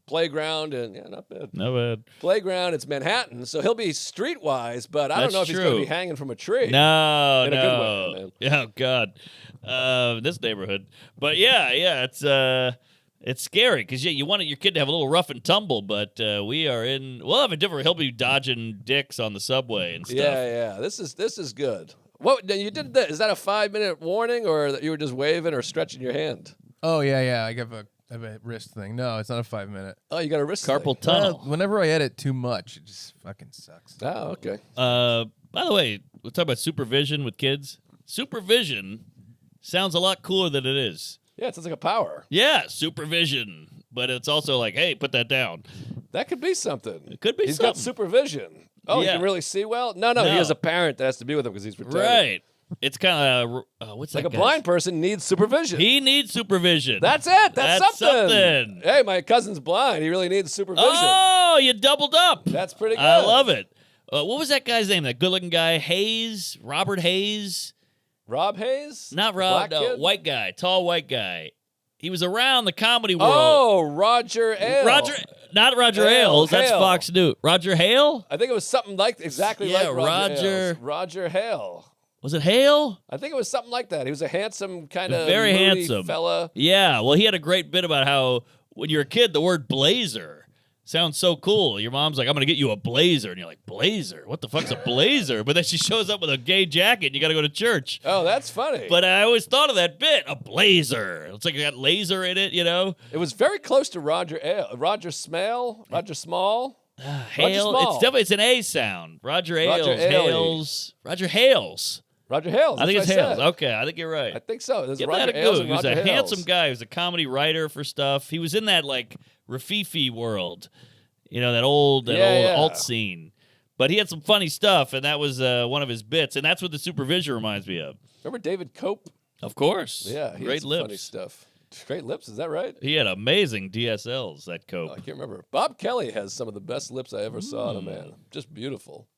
playground and not bad. No bad. Playground, it's Manhattan, so he'll be streetwise, but I don't That's know if he's going to true. be hanging from a tree. No, In a good way, man. Oh God, this neighborhood. But yeah, it's It's scary because you want your kid to have a little rough and tumble, but we'll have a different. He'll be dodging dicks on the subway and stuff. Yeah. This is good. What you did that? Is that a 5-minute warning, or that you were just waving or stretching your hand? Oh yeah. I have a wrist thing. No, it's not a 5-minute. Oh, you got a wrist Carpal thing. tunnel. Whenever I edit too much, it just fucking sucks. Oh, okay. By the way, we'll talk about supervision with kids. Supervision sounds a lot cooler than it is. Yeah, it sounds like a power. Yeah, supervision. But it's also like, hey, put that down. That could be something. It could be He's something. got supervision. Oh, he Yeah. can really see well? No, he has a parent that has to be with him because he's retarded. Right. It's kind of, what's Like that a guy's- blind person needs supervision. He needs supervision. That's it. That's something. Hey, my cousin's blind. He really needs supervision. Oh, you doubled up. That's pretty good. I love it. What was that guy's name? That good-looking guy, Hayes, Robert Hayes. Rob Hayes? Not Rob, Black no, kid? white guy, tall white guy. He was around the comedy world. Oh, Roger Ale. Not Roger Hale, Ailes. That's Hale. Fox News. Roger Hale? I think it was something like exactly Yeah, like Roger. Roger- Ailes. Roger Hale. Was it Hale? I think it was something like that. He was a handsome kind of Very moody handsome fella. Yeah. Well, he had a great bit about how when you're a kid, the word blazer sounds so cool. Your mom's like, I'm going to get you a blazer. And you're like, blazer? What the fuck's a blazer? But then she shows up with a gay jacket and you got to go to church. Oh, that's funny. But I always thought of that bit, a blazer. It's like it got laser in it, you know? It was very close to Roger Ale. Roger Smale? Roger Small? Hale. Small. It's an A sound. Roger Ailes. Roger Ailey. Hales. Roger Hales. Roger Hales. I think it's that's what I Hales. said. Okay, I think you're right. I think so. There's Give Roger that a Ailes go. and He was Roger a Hales. handsome guy. He was a comedy writer for stuff. He was in that like Rafifi world, you know, that old alt scene. But he had some funny stuff, and that was one of his bits, and that's what the supervision reminds me of. Remember David Cope? Of course, Yeah, he had great some lips. funny stuff. Great lips, is that right? He had amazing DSLs. That Cope. I can't remember. Bob Kelly has some of the best lips I ever saw in a man. Just beautiful.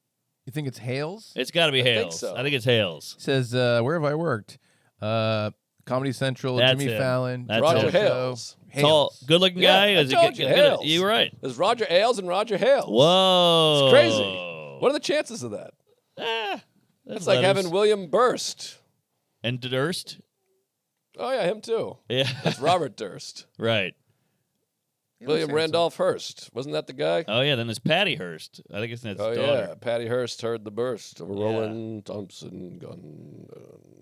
You think it's Hales? It's got to be think Hales. so. I think it's Hales. It says, where have I worked? Comedy Central, That's Jimmy him. Fallon, That's Roger him. Hales. Tall, good-looking Yeah, guy. I Is he told you, good? Hales. You're right. There's Roger Ailes and Roger Hales. Whoa, It's crazy. What are the chances of that? It's like having William Durst. and Durst. Oh, yeah, him too. Yeah, That's Robert Durst. right. William Randolph Hearst. Wasn't that the guy? Oh yeah, then there's Patty Hearst. I think it's his Oh, daughter. yeah. Patty Hearst heard the burst of a Roland Thompson gun.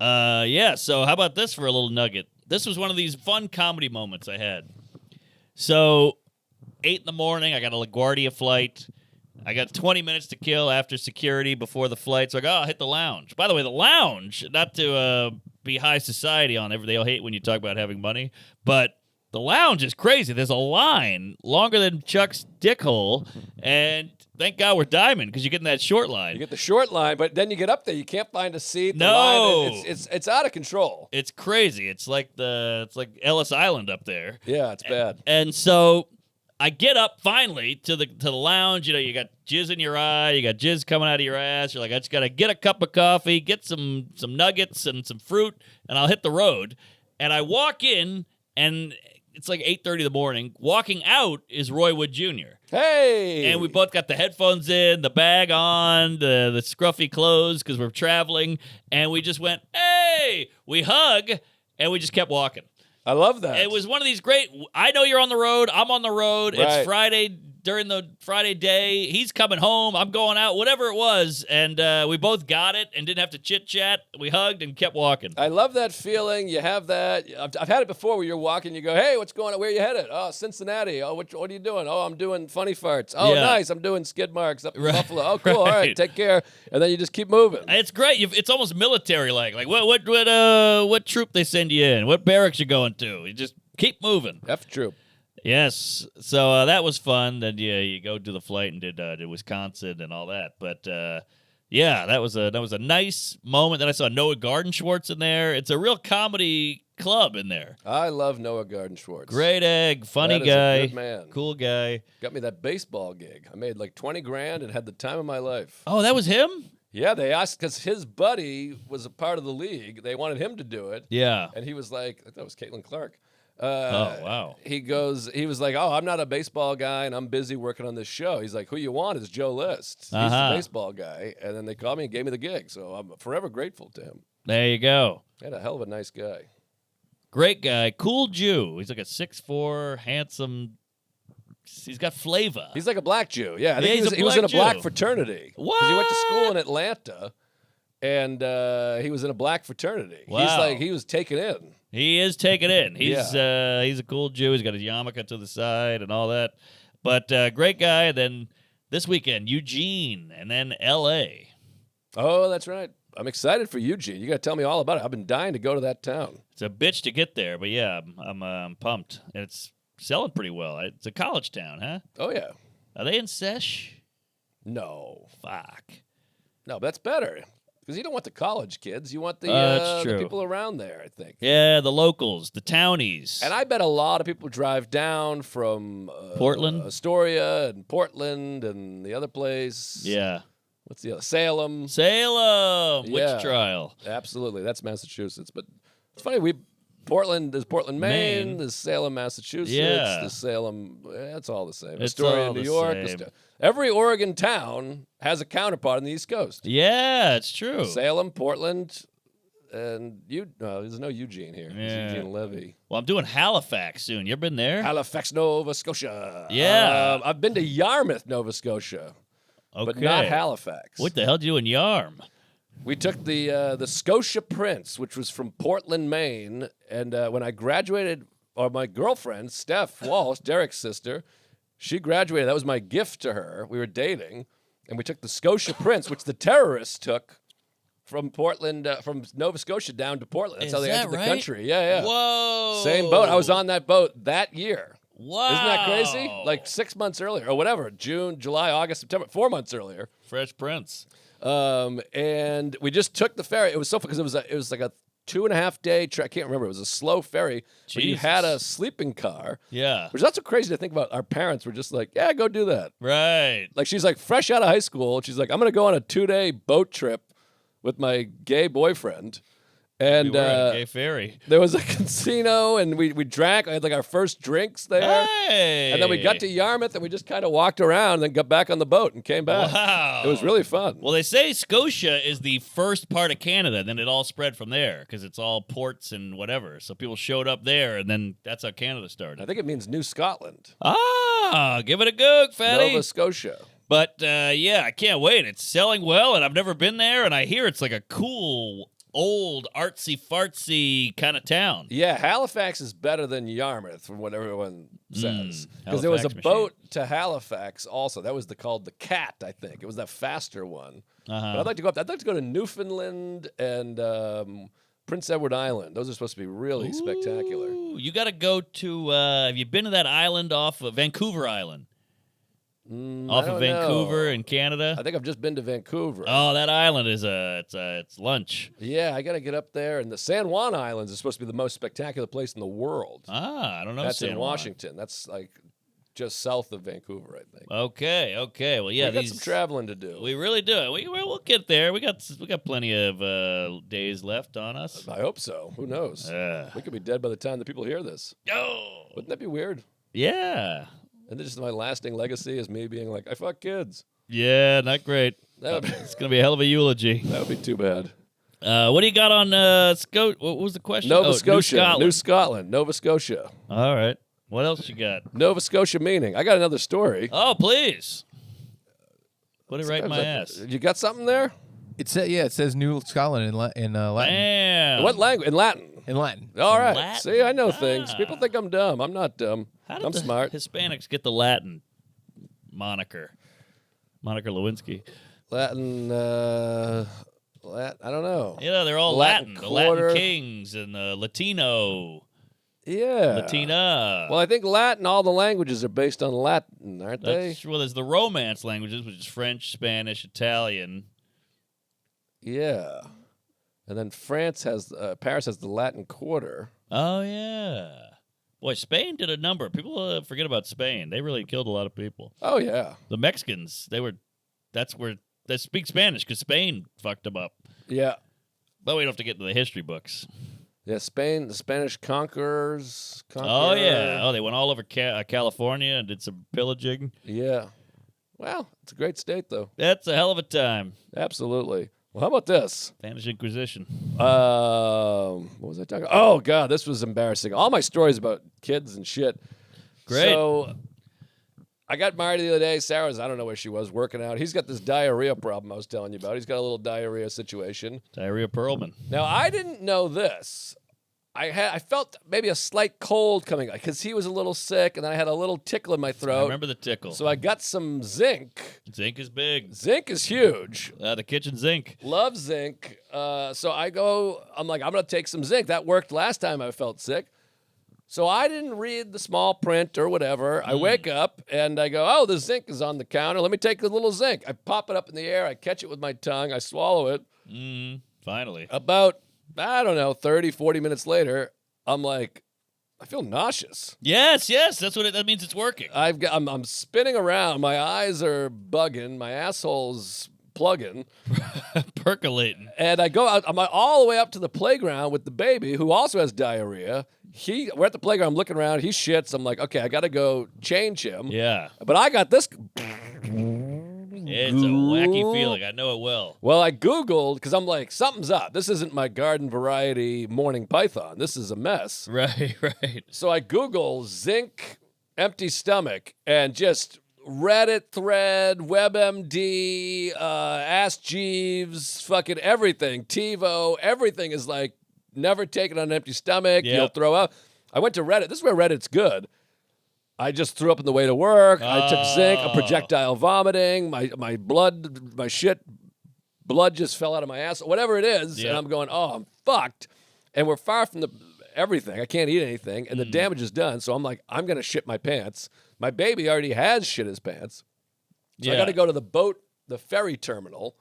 Yeah, so how about this for a little nugget? This was one of these fun comedy moments I had. So, 8 in the morning, I got a LaGuardia flight. I got 20 minutes to kill after security before the flight. So I go, I'll hit the lounge. By the way, the lounge, not to be high society on everything. They'll hate when you talk about having money, but the lounge is crazy. There's a line longer than Chuck's dick hole, and thank God we're diamond because you're getting that short line. You get the short line, but then you get up there, you can't find a seat. The No. line, it's out of control. It's crazy. It's like Ellis Island up there. Yeah, it's bad. And so I get up finally to the lounge. You know, you got jizz in your eye, you got jizz coming out of your ass. You're like, I just gotta get a cup of coffee, get some nuggets and some fruit, and I'll hit the road. And I walk in, and it's like 8:30 in the morning. Walking out is Roy Wood Jr. Hey! And we both got the headphones in, the bag on, the scruffy clothes because we're traveling, and we just went, hey! We hug, and we just kept walking. I love that. It was one of these great, I know you're on the road, I'm on the road, Right. it's Friday during the Friday day, he's coming home, I'm going out, whatever it was, and we both got it and didn't have to chit-chat. We hugged and kept walking. I love that feeling. You have that. I've had it before where you're walking, you go, hey, what's going on? Where are you headed? Oh, Cincinnati. Oh, what are you doing? Oh, I'm doing funny farts. Oh, Yeah. nice. I'm doing skid marks up in Right. Buffalo. Oh, cool. All Right. right, take care. And then you just keep moving. It's great. It's almost military-like. Like, what troop they send you in? What barracks you going to? You just keep moving. F troop. Yes. So that was fun. Then you go to the flight and did Wisconsin and all that. But yeah, that was a nice moment. Then I saw Noah Garden Schwartz in there. It's a real comedy club in there. I love Noah Garden Schwartz. Great egg, funny That is a guy, good man. cool guy. Got me that baseball gig. I made like 20 grand and had the time of my life. Oh, that was him? Yeah, they asked because his buddy was a part of the league. They wanted him to do it. Yeah. And he was like, I thought it was Caitlin Clark. Oh, wow. He was like, oh, I'm not a baseball guy and I'm busy working on this show. He's like, who you want is Joe List. He's Uh-huh. the baseball guy. And then they called me and gave me the gig. So I'm forever grateful to him. There you go. He had a hell of a nice guy. Great guy, cool Jew. He's like a 6'4", handsome. He's got flavor. He's like a black Jew. Yeah, I Yeah, think he's a he was in a black black Jew. fraternity. What? 'Cause he went to school in Atlanta, and he was in a black fraternity. Wow. He was taken in. He is taken in. He's a cool Jew. He's got his yarmulke to the side and all that. But great guy. And then this weekend, Eugene, and then L.A. Oh, that's right. I'm excited for Eugene. You got to tell me all about it. I've been dying to go to that town. It's a bitch to get there, but yeah, I'm pumped. And it's selling pretty well. It's a college town, huh? Oh, yeah. Are they in sesh? No. Fuck. No, but that's better. Because you don't want the college kids. You want That's the true. people around there, I think. Yeah, the locals, the townies. And I bet a lot of people drive down from Portland? Astoria and Portland and the other place. Yeah. What's the other? Salem. Salem, Yeah. witch trial. Absolutely. That's Massachusetts. But it's funny. There's Portland, Maine. There's Salem, Massachusetts. Yeah. There's Salem. It's all the same. It's Astoria, all New the York. same. Every Oregon town has a counterpart on the East Coast. Yeah, it's true. Salem, Portland, and there's no Eugene here. There's Yeah. Eugene Levy. Well, I'm doing Halifax soon. You ever been there? Halifax, Nova Scotia. Yeah. I've been to Yarmouth, Nova Scotia, Okay. but not Halifax. What the hell do you do in Yarm? We took the Scotia Prince, which was from Portland, Maine, and when I graduated, or my girlfriend, Steph Walsh, Derek's sister, she graduated. That was my gift to her. We were dating, and we took the Scotia Prince, which the terrorists took from Portland, from Nova Scotia down to Portland. That's Is how they that entered right? the country. Yeah, yeah. Whoa. Same boat. I was on that boat that year. Wow. Isn't that crazy? Like 6 months earlier, or whatever. June, July, August, September. 4 months earlier. Fresh Prince. And we just took the ferry. It was so fun because it was like a 2.5 day trip. I can't remember. It was a slow ferry. But you had a sleeping car. Yeah. Which is not so crazy to think about. Our parents were just like, yeah, go do that. Right. Like she's like fresh out of high school. She's like, I'm going to go on a 2-day boat trip with my gay boyfriend. And We were at a gay ferry. there was a casino, and we drank. I had like our first drinks there. Hey. And then we got to Yarmouth, and we just kind of walked around, and then got back on the boat and came back. Wow. It was really fun. Well, they say Scotia is the first part of Canada. Then it all spread from there because it's all ports and whatever. So people showed up there, and then that's how Canada I started. think it means New Scotland, Ah, give it a go, fatty. Nova Scotia. But yeah, I can't wait. It's selling well, and I've never been there, and I hear it's like a cool, old, artsy-fartsy kind of town. Yeah, Halifax is better than Yarmouth, from what everyone says. Because there was a Halifax boat to Halifax also. That was called the Cat, I think. It was that faster one. But I'd like to go up. I'd like to go to Newfoundland and Prince Edward Island. Those are supposed to be really spectacular. Ooh, you got to go to. Have you been to that island off of Vancouver Island? Off I of don't Vancouver know. in Canada. I think I've just been to Vancouver. Oh, that island is it's lunch. Yeah, I got to get up there. And the San Juan Islands is supposed to be the most spectacular place in the world. Ah, I don't know. That's San in Juan. Washington. That's like just south of Vancouver, I think. Okay. Well, yeah, we got some traveling to do. We really do. We'll get there. We got plenty of days left on us. I hope so. Who knows? We could be dead by the time the people hear this. Oh, Wouldn't that be weird? yeah, And this is my lasting legacy is me being like, I fuck kids. yeah, not great. That would be, It's gonna be a hell of a eulogy. that would be too bad. What do you got on What was the question? Nova Oh, Scotia. New Scotland. New Scotland. Nova Scotia. All right. What else you got? Nova Scotia meaning. I got another story. Oh, please. Put it right in my ass. You got something there? It says New Scotland in Latin. Damn. What language? In Latin. In Latin. All right. Latin? See, I know things. People think I'm dumb. I'm not dumb. How did I'm the smart. Hispanics get the Latin moniker? Monica Lewinsky. Latin, I don't know. Yeah, they're all Latin Latin. The Quarter. Latin Kings and the Latino. Yeah. Latina. Well, I think Latin, all the languages are based on Latin, aren't they? Well, there's the Romance languages, which is French, Spanish, Italian. Yeah. And then Paris has the Latin Quarter. Oh, yeah. Boy, Spain did a number. People forget about Spain. They really killed a lot of people. Oh, yeah. The Mexicans, they speak Spanish because Spain fucked them up. Yeah. But we don't have to get into the history books. Yeah, Spain, the Spanish conquerors. Oh, yeah. Oh, they went all over California and did some pillaging. Yeah. Well, it's a great state, though. That's a hell of a time. Absolutely. Well, how about this? Spanish Inquisition. What was I talking? Oh God, this was embarrassing. All my stories about kids and shit. Great. So I got married the other day. Sarah's, I don't know where she was, working out. He's got this diarrhea problem I was telling you about. He's got a little diarrhea situation. Diarrhea Perlman. Now, I didn't know this. I felt maybe a slight cold coming because he was a little sick, and then I had a little tickle in my I throat. remember the tickle. So I got some zinc. Zinc is big. Zinc is huge. The kitchen zinc. Love zinc. So I'm going to take some zinc. That worked last time I felt sick. So I didn't read the small print or whatever. I wake up and I go, oh, the zinc is on the counter. Let me take a little zinc. I pop it up in the air. I catch it with my tongue. I swallow it. Finally. About, I don't know, 30, 40 minutes later, I'm like, I feel nauseous. Yes. That's what that means. It's working. I'm spinning around. My eyes are bugging. My asshole's plugging. Percolating. And I go out. I'm all the way up to the playground with the baby who also has diarrhea. We're at the playground. I'm looking around. He shits. I'm like, okay, I got to go change him. Yeah. But I got this. It's a wacky feeling. I know it well. Well, I Googled because I'm like, something's up. This isn't my garden variety morning python. This is a mess. Right. So I Google zinc empty stomach and just Reddit thread, WebMD, Ask Jeeves, fucking everything. TiVo, everything is like, never take it on an empty stomach. Yep. You'll throw up. I went to Reddit. This is where Reddit's good. I just threw up on the way to work. I took zinc. I'm projectile vomiting. My blood just fell out of my ass. Whatever it is, Yep. and I'm going, oh, I'm fucked. And we're far from everything. I can't eat anything, and the damage is done. So I'm like, I'm gonna shit my pants. My baby already has shit his pants. So I got to go to the ferry terminal.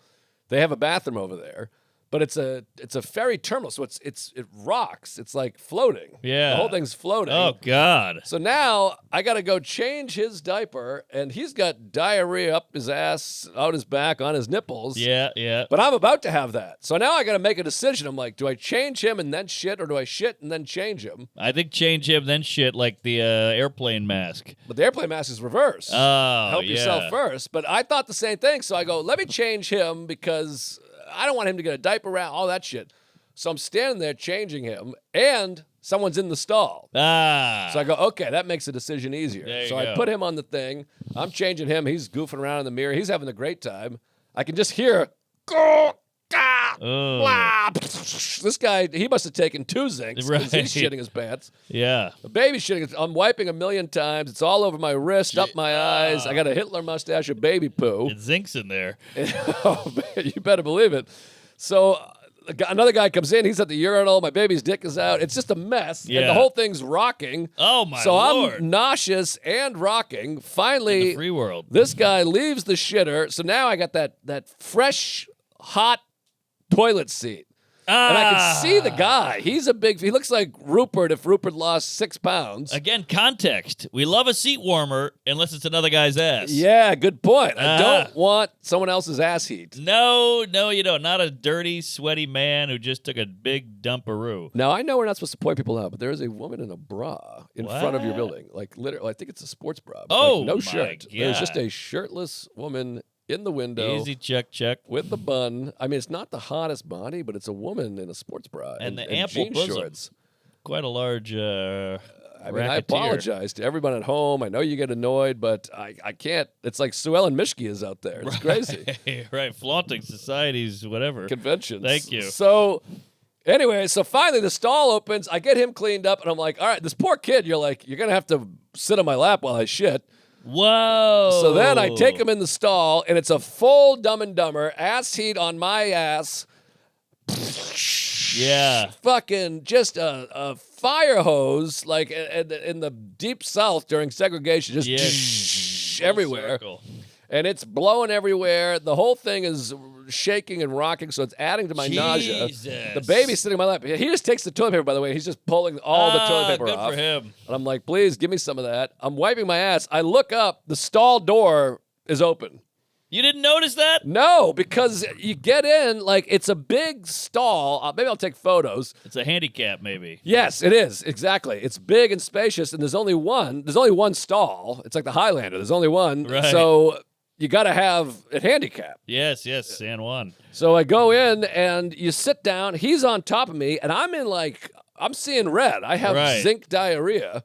They have a bathroom over there. But it's a ferry terminal, so it rocks. It's like floating. Yeah. The whole thing's floating. Oh, God. So now I got to go change his diaper, and he's got diarrhea up his ass, out his back, on his nipples. Yeah. But I'm about to have that. So now I got to make a decision. I'm like, do I change him and then shit, or do I shit and then change him? I think change him, then shit, like the airplane mask. But the airplane mask is reverse. Oh, Help yeah. yourself first. But I thought the same thing. So I go, let me change him because I don't want him to get a diaper out, all that shit. So I'm standing there changing him, and someone's in the stall. So I go, okay, that makes the decision easier. There you So I go. put him on the thing. I'm changing him. He's goofing around in the mirror. He's having a great time. I can just hear, this guy, he must have taken 2 zincs because Right. he's shitting his pants. Yeah. The baby's shitting. I'm wiping a million times. It's all over my wrist, up my eyes. I got a Hitler mustache of baby poo. It zincs in there. Oh, man, you better believe it. So another guy comes in. He's at the urinal. My baby's dick is out. It's just a mess. And Yeah. the whole thing's rocking. Oh, my so Lord. I'm nauseous and rocking. The Finally, free world. this guy leaves the shitter. So now I got that fresh, hot toilet seat. And I can see the guy. He looks like Rupert if Rupert lost 6 pounds. Again, context. We love a seat warmer unless it's another guy's ass. Yeah, good point. I don't want someone else's ass heat. No, you don't. Not a dirty, sweaty man who just took a big dumperoo. Now, I know we're not supposed to point people out, but there is a woman in a bra in front of your What? building. Like, literally, I think it's a sports bra. but, Oh, like, no my shirt. There's just God. a shirtless woman in the window Easy check. with the bun. I mean, it's not the hottest body, but it's a woman in a sports bra And the ample jean bosom. shorts. Quite a large I mean, racketeer. I apologize to everyone at home. I know you get annoyed, but I can't. It's like Sue Ellen Mishke is out there. It's crazy. Right, flaunting societies, whatever. Conventions. Thank you. So, anyway, so finally the stall opens. I get him cleaned up, and I'm like, all right, this poor kid, you're going to have to sit on my lap while I shit. Whoa. So then I take him in the stall, and it's a full Dumb and Dumber, ass heat on my ass. Yeah. Fucking just a fire hose, like in the deep south during segregation, just Yeah. everywhere. Circle. And it's blowing everywhere. The whole thing is shaking and rocking, so it's adding to my nausea. Jesus. The baby's sitting on my lap. He just takes the toilet paper, by the way. He's just pulling all the toilet paper good off. for him. And I'm like, please, give me some of that. I'm wiping my ass. I look up. The stall door is open. You didn't notice that? No, because you get in, like, it's a big stall. Maybe I'll take photos. It's a handicap, maybe. Yes, it is. Exactly. It's big and spacious, and there's only one stall. It's like the Highlander. There's only one. Right. So you got to have it handicapped. Yes, San Juan. So I go in, and you sit down. He's on top of me, and I'm in, like, I'm seeing red. I have Right. zinc diarrhea.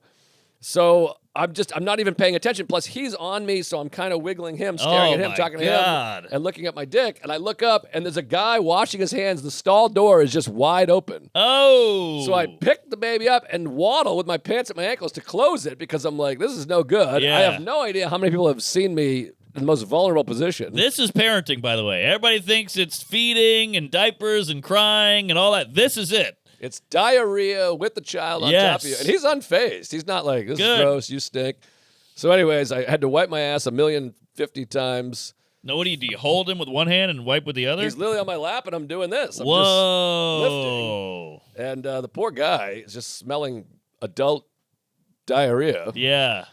So I'm not even paying attention. Plus, he's on me, so I'm kind of wiggling him, staring Oh, at him, my talking to God. him, and looking at my dick. And I look up, and there's a guy washing his hands. The stall door is just wide open. Oh. So I pick the baby up and waddle with my pants at my ankles to close it because I'm like, this is no good. Yeah. I have no idea how many people have seen me in the most vulnerable position. This is parenting, by the way. Everybody thinks it's feeding and diapers and crying and all that. This is it. It's diarrhea with the child on top of you. Yes. And he's unfazed. He's not like, this Good. is gross, you stink. So anyways, I had to wipe my ass 1,050 times. Now, what do? Do you hold him with one hand and wipe with the other? He's literally on my lap, and I'm doing this. I'm Whoa. just lifting. And the poor guy is just smelling adult diarrhea. Yeah.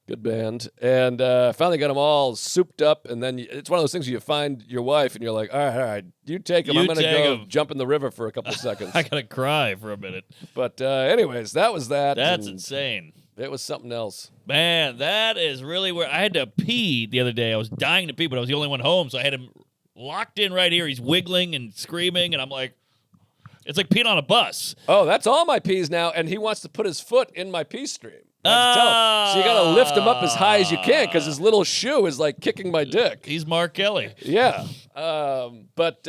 Good band. And finally got them all souped up. And then it's one of those things where you find your wife, and you're like, all right, you take them. You I'm going to take go 'em. jump in the river for a couple of seconds. I gotta cry for a minute. But anyways, that was that. That's and insane. It was something else. Man, that is really where I had to pee the other day. I was dying to pee, but I was the only one home, so I had him locked in right here. He's wiggling and screaming, and I'm like, it's like peeing on a bus. Oh, that's all my peas now, and he wants to put his foot in my pee stream. I have to tell him. So you got to lift him up as high as you can because his little shoe is like kicking my dick. He's Mark Kelly. Yeah. But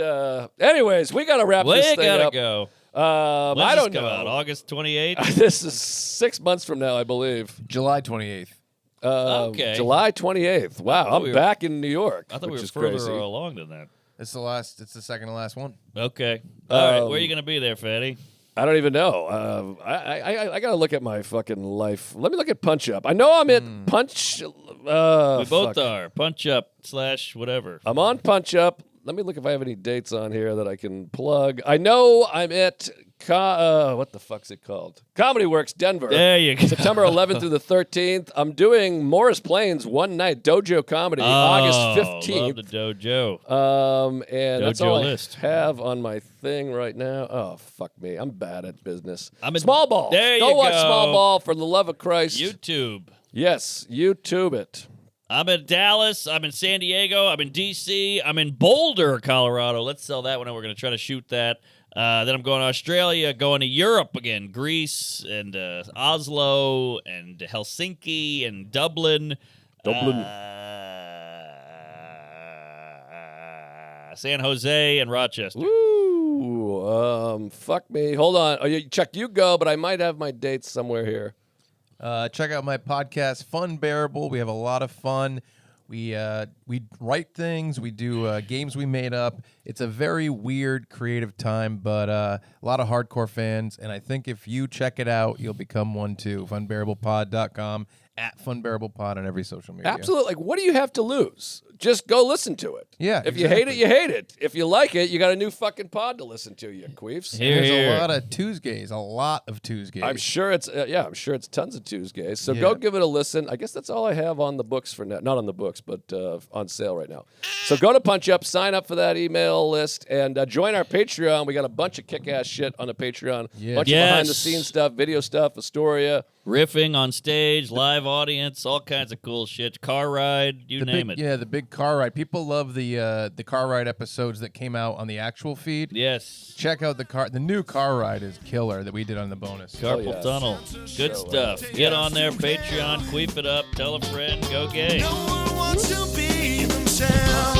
anyways, we got to wrap this We thing gotta up. go. I When's don't this come know. out? August 28th? This is 6 months from now, I believe. July 28th. Okay. July 28th. Wow, I'm we were- back in New York. I thought we which were is further crazy. along than that. It's the second to last one. Okay. All right. Where are you going to be there, Fatty? I don't even know. I got to look at my fucking life. Let me look at Punch Up. I know I'm at Punch. We both fuck. are. Punch up / whatever. I'm on Punch Up. Let me look if I have any dates on here that I can plug. I know I'm at what the fuck's it called? Comedy Works, Denver. There you go. September 11th through the 13th. I'm doing Morris Plains one night dojo comedy August Love 15th. the dojo. And that's Dojo all list. I have on my thing right now. Oh fuck me, I'm bad at business. I'm in- Small Ball. There Go you watch go. Small Ball for the love of Christ. YouTube. Yes, YouTube it. I'm in Dallas. I'm in San Diego. I'm in D.C. I'm in Boulder, Colorado. Let's sell that one, and we're going to try to shoot that. Then I'm going to Australia, going to Europe again, Greece and Oslo and Helsinki and Dublin. San Jose and Rochester. Ooh, fuck me. Hold on. Oh, Chuck, you go, but I might have my dates somewhere here. Check out my podcast, Fun Bearable. We have a lot of fun. We write things. We do games we made up. It's a very weird, creative time, but a lot of hardcore fans. And I think if you check it out, you'll become one too. Funbearablepod.com, at Funbearablepod on every social media. Absolutely. Like, what do you have to lose? Just go listen to it. Yeah, If you hate it, exactly. you hate it. If you like it, you got a new fucking pod to listen to, you queefs. Here, There's here. a lot of Tuesdays, I'm sure it's I'm sure it's tons of Tuesdays. So Yeah. go give it a listen. I guess that's all I have on the books for now. Not on the books, but on sale right now. So go to Punch Up, sign up for that email list, and join our Patreon. We got a bunch of kick-ass shit on the Patreon. Yeah. Bunch of Yes. behind-the-scenes stuff, video stuff, Astoria. Riffing on stage, live audience, all kinds of cool shit. Car ride, you name it. Yeah, the big car ride. People love the car ride episodes that came out on the actual feed. Yes. Check out the new car ride is killer that we did on the bonus. Carpal yes. tunnel. Good stuff. Get on there, Patreon, queef it up, tell a friend, go gay. No one wants to be themselves.